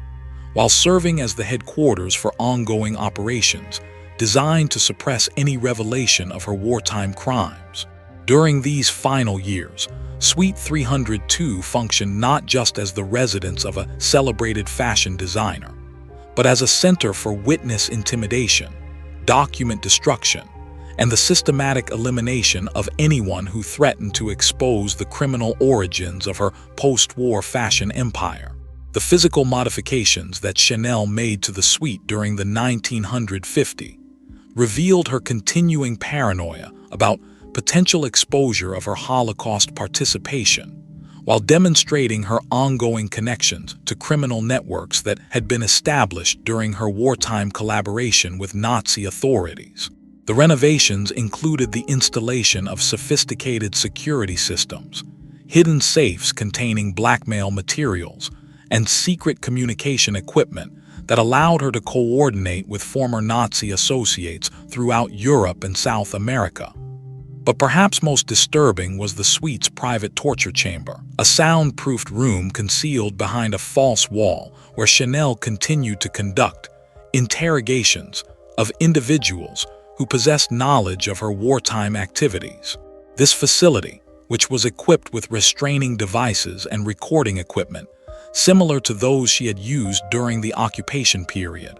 while serving as the headquarters for ongoing operations designed to suppress any revelation of her wartime crimes. During these final years, Suite 302 functioned not just as the residence of a celebrated fashion designer, but as a center for witness intimidation, document destruction, and the systematic elimination of anyone who threatened to expose the criminal origins of her post-war fashion empire. The physical modifications that Chanel made to the suite during the 1950s revealed her continuing paranoia about potential exposure of her Holocaust participation, while demonstrating her ongoing connections to criminal networks that had been established during her wartime collaboration with Nazi authorities. The renovations included the installation of sophisticated security systems, hidden safes containing blackmail materials, and secret communication equipment that allowed her to coordinate with former Nazi associates throughout Europe and South America. But perhaps most disturbing was the suite's private torture chamber, a soundproofed room concealed behind a false wall where Chanel continued to conduct interrogations of individuals who possessed knowledge of her wartime activities. This facility, which was equipped with restraining devices and recording equipment, similar to those she had used during the occupation period,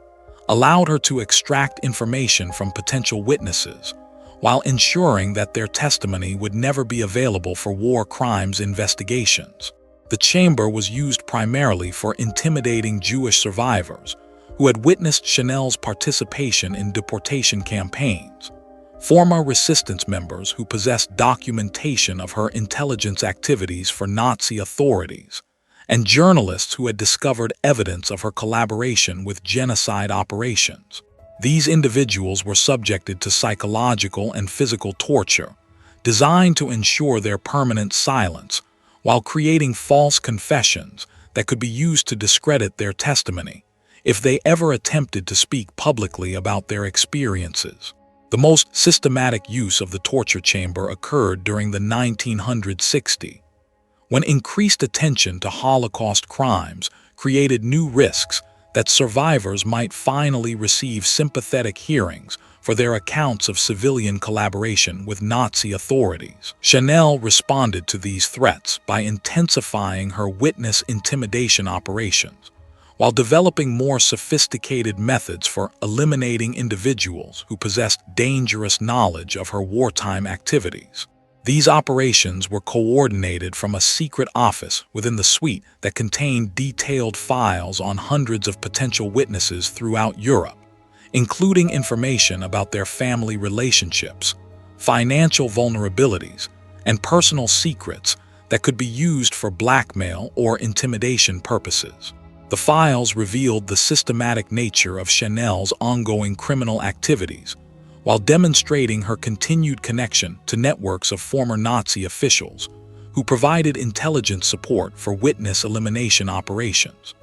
allowed her to extract information from potential witnesses, while ensuring that their testimony would never be available for war crimes investigations. The chamber was used primarily for intimidating Jewish survivors who had witnessed Chanel's participation in deportation campaigns, former resistance members who possessed documentation of her intelligence activities for Nazi authorities, and journalists who had discovered evidence of her collaboration with genocide operations. These individuals were subjected to psychological and physical torture, designed to ensure their permanent silence, while creating false confessions that could be used to discredit their testimony if they ever attempted to speak publicly about their experiences. The most systematic use of the torture chamber occurred during the 1960s, when increased attention to Holocaust crimes created new risks that survivors might finally receive sympathetic hearings for their accounts of civilian collaboration with Nazi authorities. Chanel responded to these threats by intensifying her witness intimidation operations, while developing more sophisticated methods for eliminating individuals who possessed dangerous knowledge of her wartime activities. These operations were coordinated from a secret office within the suite that contained detailed files on hundreds of potential witnesses throughout Europe, including information about their family relationships, financial vulnerabilities, and personal secrets that could be used for blackmail or intimidation purposes. The files revealed the systematic nature of Chanel's ongoing criminal activities, while demonstrating her continued connection to networks of former Nazi officials who provided intelligence support for witness elimination operations.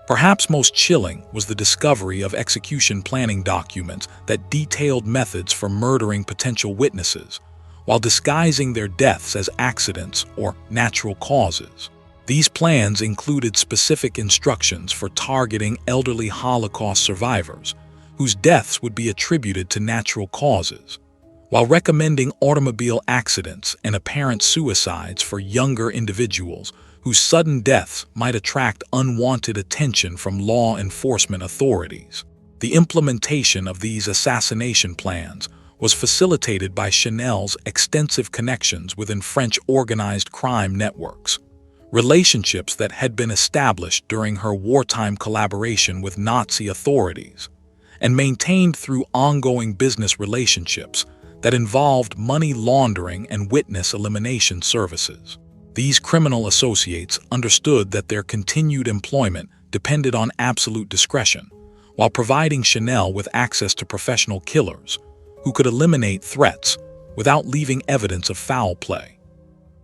Perhaps most chilling was the discovery of execution planning documents that detailed methods for murdering potential witnesses, while disguising their deaths as accidents or natural causes. These plans included specific instructions for targeting elderly Holocaust survivors, whose deaths would be attributed to natural causes, while recommending automobile accidents and apparent suicides for younger individuals whose sudden deaths might attract unwanted attention from law enforcement authorities. The implementation of these assassination plans was facilitated by Chanel's extensive connections within French organized crime networks, relationships that had been established during her wartime collaboration with Nazi authorities, and maintained through ongoing business relationships that involved money laundering and witness elimination services. These criminal associates understood that their continued employment depended on absolute discretion, while providing Chanel with access to professional killers who could eliminate threats without leaving evidence of foul play.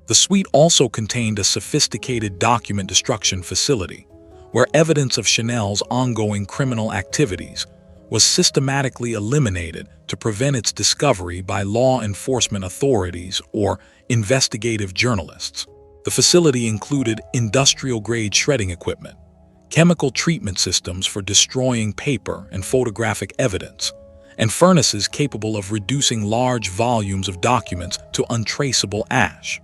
The suite also contained a sophisticated document destruction facility, where evidence of Chanel's ongoing criminal activities was systematically eliminated to prevent its discovery by law enforcement authorities or investigative journalists. The facility included industrial-grade shredding equipment, chemical treatment systems for destroying paper and photographic evidence, and furnaces capable of reducing large volumes of documents to untraceable ash.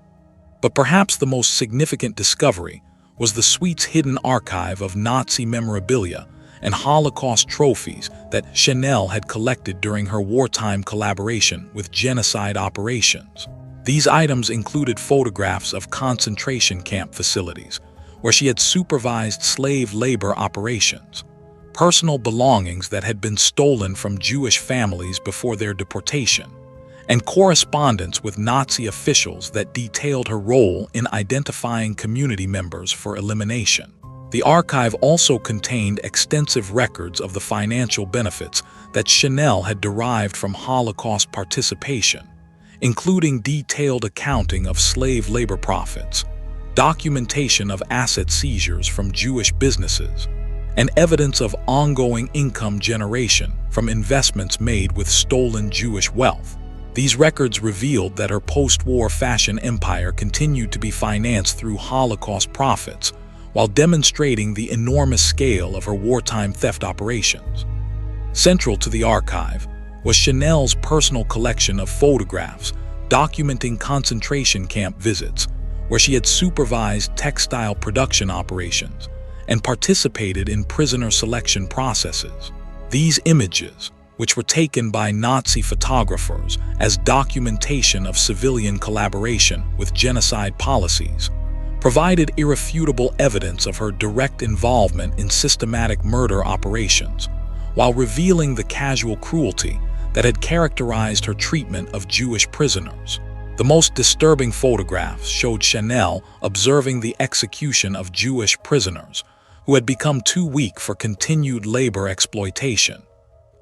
But perhaps the most significant discovery was the suite's hidden archive of Nazi memorabilia and Holocaust trophies that Chanel had collected during her wartime collaboration with genocide operations. These items included photographs of concentration camp facilities, where she had supervised slave labor operations, personal belongings that had been stolen from Jewish families before their deportation, and correspondence with Nazi officials that detailed her role in identifying community members for elimination. The archive also contained extensive records of the financial benefits that Chanel had derived from Holocaust participation, including detailed accounting of slave labor profits, documentation of asset seizures from Jewish businesses, and evidence of ongoing income generation from investments made with stolen Jewish wealth. These records revealed that her post-war fashion empire continued to be financed through Holocaust profits, while demonstrating the enormous scale of her wartime theft operations. Central to the archive was Chanel's personal collection of photographs documenting concentration camp visits, where she had supervised textile production operations and participated in prisoner selection processes. These images, which were taken by Nazi photographers as documentation of civilian collaboration with genocide policies, provided irrefutable evidence of her direct involvement in systematic murder operations, while revealing the casual cruelty that had characterized her treatment of Jewish prisoners. The most disturbing photographs showed Chanel observing the execution of Jewish prisoners who had become too weak for continued labor exploitation.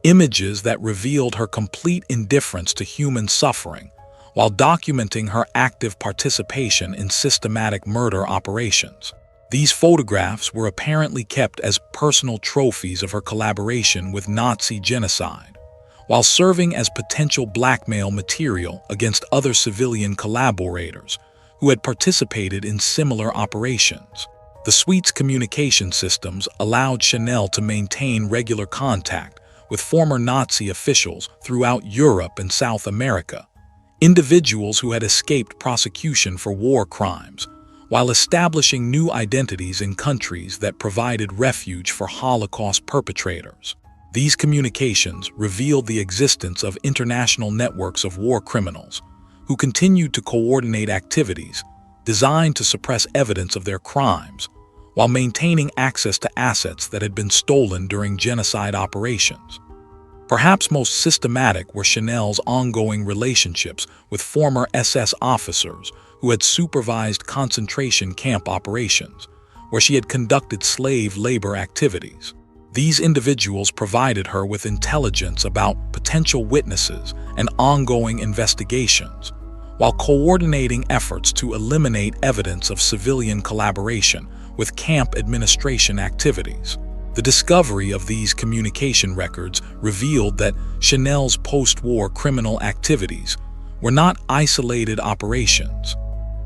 Images that revealed her complete indifference to human suffering while documenting her active participation in systematic murder operations. These photographs were apparently kept as personal trophies of her collaboration with Nazi genocide, while serving as potential blackmail material against other civilian collaborators who had participated in similar operations. The suite's communication systems allowed Chanel to maintain regular contact with former Nazi officials throughout Europe and South America, individuals who had escaped prosecution for war crimes, while establishing new identities in countries that provided refuge for Holocaust perpetrators. These communications revealed the existence of international networks of war criminals who continued to coordinate activities designed to suppress evidence of their crimes while maintaining access to assets that had been stolen during genocide operations. Perhaps most systematic were Chanel's ongoing relationships with former SS officers who had supervised concentration camp operations, where she had conducted slave labor activities. These individuals provided her with intelligence about potential witnesses and ongoing investigations, while coordinating efforts to eliminate evidence of civilian collaboration with camp administration activities. The discovery of these communication records revealed that Chanel's post-war criminal activities were not isolated operations,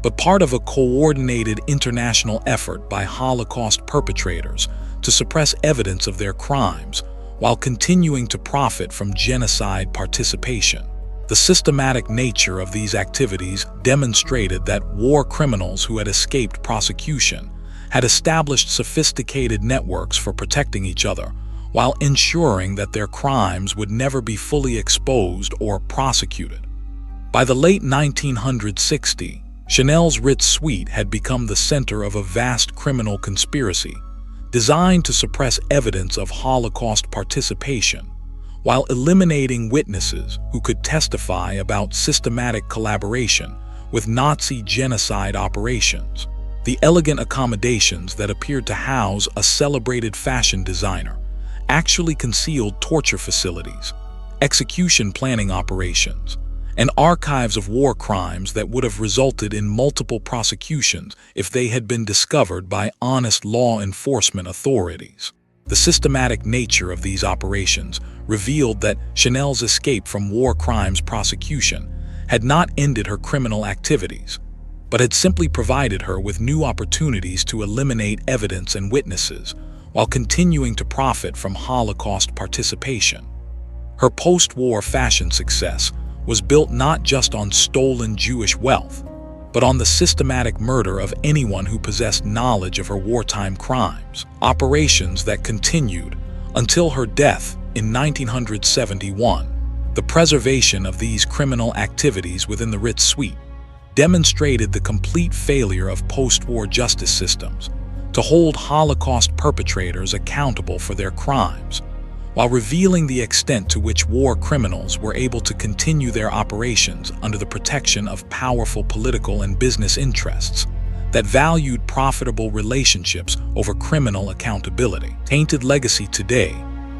but part of a coordinated international effort by Holocaust perpetrators to suppress evidence of their crimes while continuing to profit from genocide participation. The systematic nature of these activities demonstrated that war criminals who had escaped prosecution had established sophisticated networks for protecting each other while ensuring that their crimes would never be fully exposed or prosecuted. By the late 1960s, Chanel's Ritz suite had become the center of a vast criminal conspiracy designed to suppress evidence of Holocaust participation while eliminating witnesses who could testify about systematic collaboration with Nazi genocide operations. The elegant accommodations that appeared to house a celebrated fashion designer actually concealed torture facilities, execution planning operations, and archives of war crimes that would have resulted in multiple prosecutions if they had been discovered by honest law enforcement authorities. The systematic nature of these operations revealed that Chanel's escape from war crimes prosecution had not ended her criminal activities, but had simply provided her with new opportunities to eliminate evidence and witnesses while continuing to profit from Holocaust participation. Her post-war fashion success was built not just on stolen Jewish wealth, but on the systematic murder of anyone who possessed knowledge of her wartime crimes, operations that continued until her death in 1971. The preservation of these criminal activities within the Ritz suite demonstrated the complete failure of post-war justice systems to hold Holocaust perpetrators accountable for their crimes, while revealing the extent to which war criminals were able to continue their operations under the protection of powerful political and business interests that valued profitable relationships over criminal accountability. Tainted legacy today,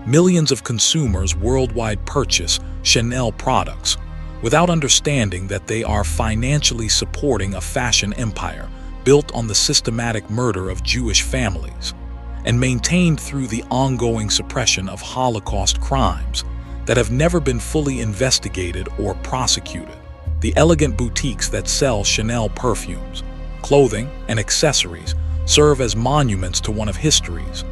millions of consumers worldwide purchase Chanel products without understanding that they are financially supporting a fashion empire built on the systematic murder of Jewish families and maintained through the ongoing suppression of Holocaust crimes that have never been fully investigated or prosecuted. The elegant boutiques that sell Chanel perfumes, clothing, and accessories serve as monuments to one of history's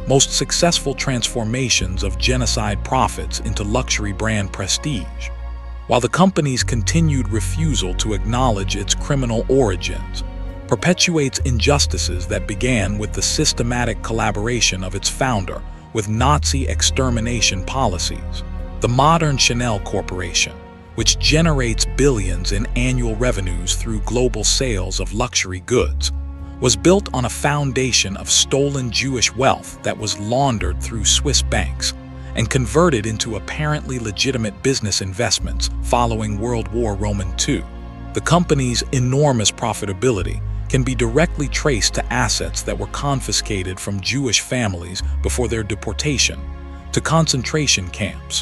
most successful transformations of genocide profits into luxury brand prestige. While the company's continued refusal to acknowledge its criminal origins perpetuates injustices that began with the systematic collaboration of its founder with Nazi extermination policies. The modern Chanel Corporation, which generates billions in annual revenues through global sales of luxury goods, was built on a foundation of stolen Jewish wealth that was laundered through Swiss banks and converted into apparently legitimate business investments following World War II. The company's enormous profitability can be directly traced to assets that were confiscated from Jewish families before their deportation to concentration camps,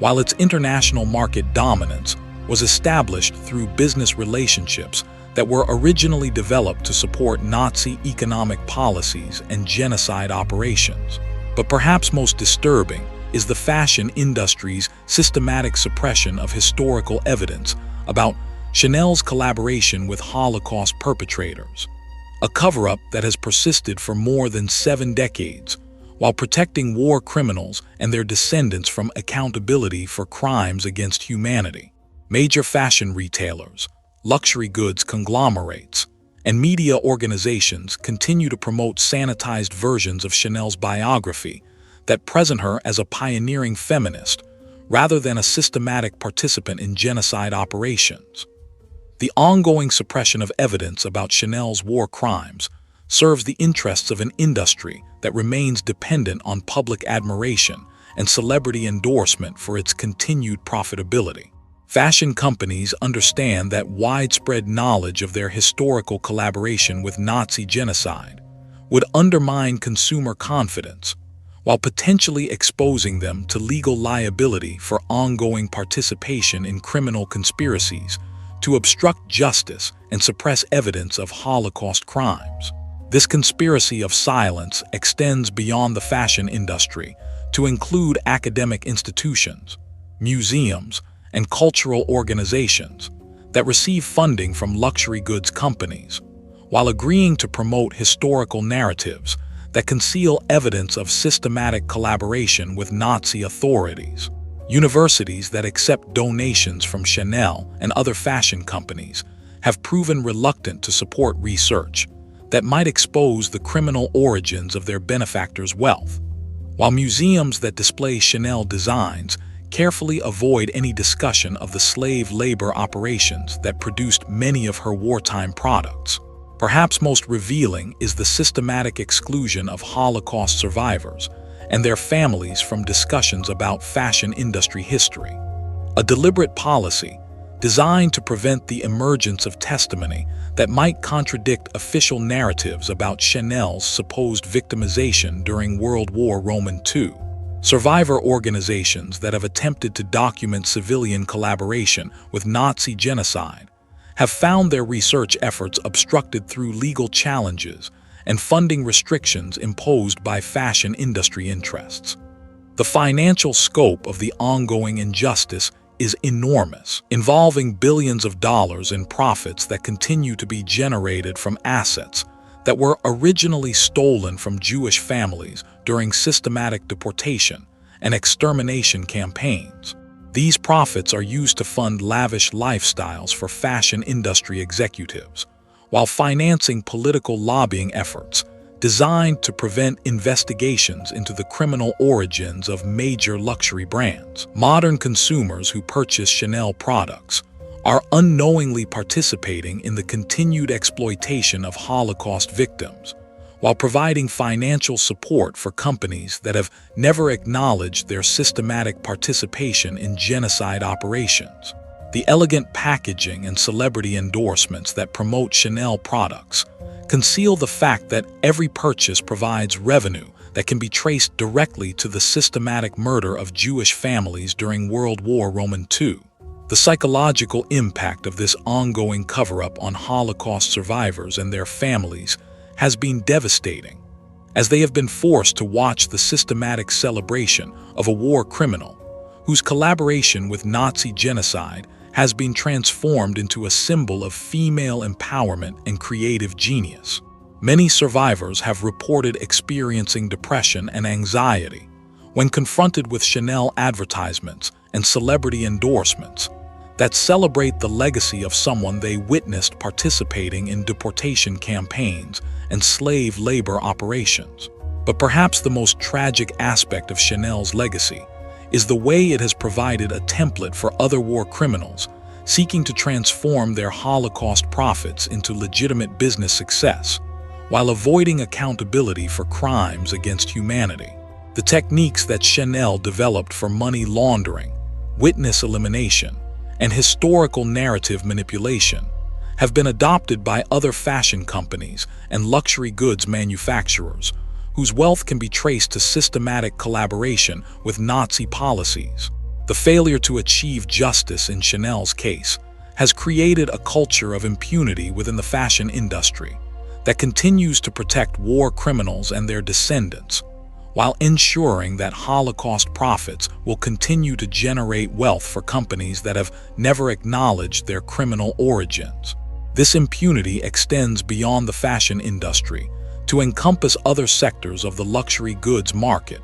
while its international market dominance was established through business relationships that were originally developed to support Nazi economic policies and genocide operations. But perhaps most disturbing is the fashion industry's systematic suppression of historical evidence about Chanel's collaboration with Holocaust perpetrators, a cover-up that has persisted for more than 7 decades, while protecting war criminals and their descendants from accountability for crimes against humanity. Major fashion retailers, luxury goods conglomerates, and media organizations continue to promote sanitized versions of Chanel's biography that present her as a pioneering feminist rather than a systematic participant in genocide operations. The ongoing suppression of evidence about Chanel's war crimes serves the interests of an industry that remains dependent on public admiration and celebrity endorsement for its continued profitability. Fashion companies understand that widespread knowledge of their historical collaboration with Nazi genocide would undermine consumer confidence, while potentially exposing them to legal liability for ongoing participation in criminal conspiracies to obstruct justice and suppress evidence of Holocaust crimes. This conspiracy of silence extends beyond the fashion industry to include academic institutions, museums, and cultural organizations that receive funding from luxury goods companies, while agreeing to promote historical narratives that conceal evidence of systematic collaboration with Nazi authorities. Universities that accept donations from Chanel and other fashion companies have proven reluctant to support research that might expose the criminal origins of their benefactors' wealth, while museums that display Chanel designs carefully avoid any discussion of the slave labor operations that produced many of her wartime products. Perhaps most revealing is the systematic exclusion of Holocaust survivors and their families from discussions about fashion industry history, a deliberate policy designed to prevent the emergence of testimony that might contradict official narratives about Chanel's supposed victimization during World War II. Survivor organizations that have attempted to document civilian collaboration with Nazi genocide have found their research efforts obstructed through legal challenges and funding restrictions imposed by fashion industry interests. The financial scope of the ongoing injustice is enormous, involving billions of dollars in profits that continue to be generated from assets that were originally stolen from Jewish families during systematic deportation and extermination campaigns. These profits are used to fund lavish lifestyles for fashion industry executives, while financing political lobbying efforts designed to prevent investigations into the criminal origins of major luxury brands. Modern consumers who purchase Chanel products are unknowingly participating in the continued exploitation of Holocaust victims, while providing financial support for companies that have never acknowledged their systematic participation in genocide operations. The elegant packaging and celebrity endorsements that promote Chanel products conceal the fact that every purchase provides revenue that can be traced directly to the systematic murder of Jewish families during World War II. The psychological impact of this ongoing cover-up on Holocaust survivors and their families has been devastating, as they have been forced to watch the systematic celebration of a war criminal whose collaboration with Nazi genocide has been transformed into a symbol of female empowerment and creative genius. Many survivors have reported experiencing depression and anxiety when confronted with Chanel advertisements and celebrity endorsements that celebrate the legacy of someone they witnessed participating in deportation campaigns and slave labor operations. But perhaps the most tragic aspect of Chanel's legacy is the way it has provided a template for other war criminals seeking to transform their Holocaust profits into legitimate business success, while avoiding accountability for crimes against humanity. The techniques that Chanel developed for money laundering, witness elimination, and historical narrative manipulation have been adopted by other fashion companies and luxury goods manufacturers whose wealth can be traced to systematic collaboration with Nazi policies. The failure to achieve justice in Chanel's case has created a culture of impunity within the fashion industry that continues to protect war criminals and their descendants, while ensuring that Holocaust profits will continue to generate wealth for companies that have never acknowledged their criminal origins. This impunity extends beyond the fashion industry to encompass other sectors of the luxury goods market,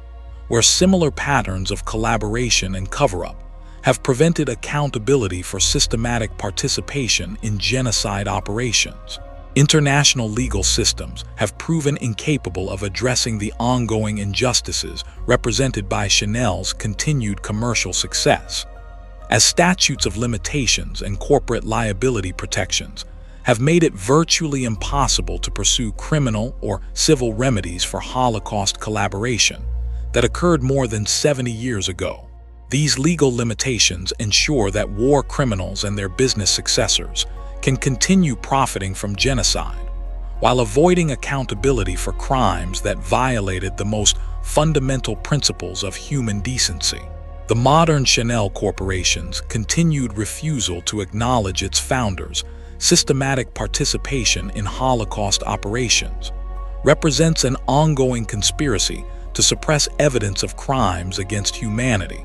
where similar patterns of collaboration and cover-up have prevented accountability for systematic participation in genocide operations. International legal systems have proven incapable of addressing the ongoing injustices represented by Chanel's continued commercial success, as statutes of limitations and corporate liability protections have made it virtually impossible to pursue criminal or civil remedies for Holocaust collaboration that occurred more than 70 years ago. These legal limitations ensure that war criminals and their business successors can continue profiting from genocide, while avoiding accountability for crimes that violated the most fundamental principles of human decency. The modern Chanel Corporation's continued refusal to acknowledge its founders' systematic participation in Holocaust operations represents an ongoing conspiracy to suppress evidence of crimes against humanity,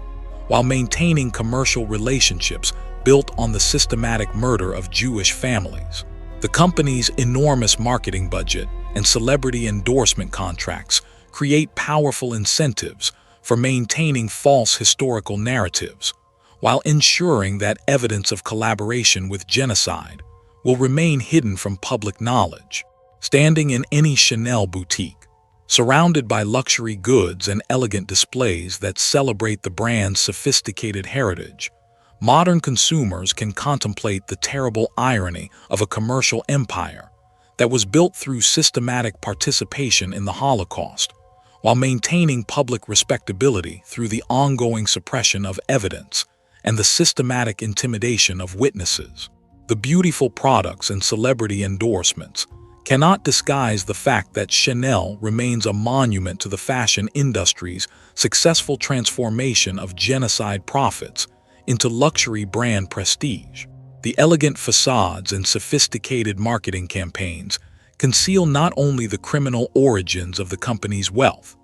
while maintaining commercial relationships built on the systematic murder of Jewish families. The company's enormous marketing budget and celebrity endorsement contracts create powerful incentives for maintaining false historical narratives, while ensuring that evidence of collaboration with genocide will remain hidden from public knowledge. Standing in any Chanel boutique, surrounded by luxury goods and elegant displays that celebrate the brand's sophisticated heritage, modern consumers can contemplate the terrible irony of a commercial empire that was built through systematic participation in the Holocaust, while maintaining public respectability through the ongoing suppression of evidence and the systematic intimidation of witnesses. The beautiful products and celebrity endorsements cannot disguise the fact that Chanel remains a monument to the fashion industry's successful transformation of genocide profits into luxury brand prestige. The elegant facades and sophisticated marketing campaigns conceal not only the criminal origins of the company's wealth,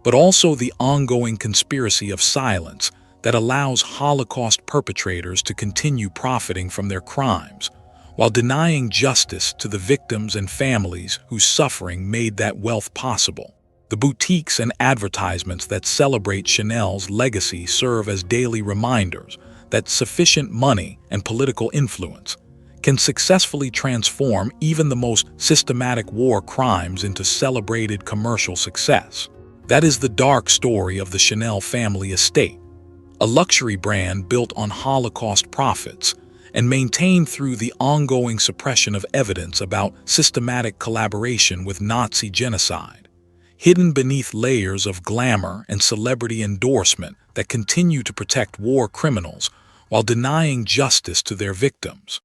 but also the ongoing conspiracy of silence that allows Holocaust perpetrators to continue profiting from their crimes, while denying justice to the victims and families whose suffering made that wealth possible. The boutiques and advertisements that celebrate Chanel's legacy serve as daily reminders that sufficient money and political influence can successfully transform even the most systematic war crimes into celebrated commercial success. That is the dark story of the Chanel family estate, a luxury brand built on Holocaust profits and maintained through the ongoing suppression of evidence about systematic collaboration with Nazi genocide, hidden beneath layers of glamour and celebrity endorsement that continue to protect war criminals while denying justice to their victims.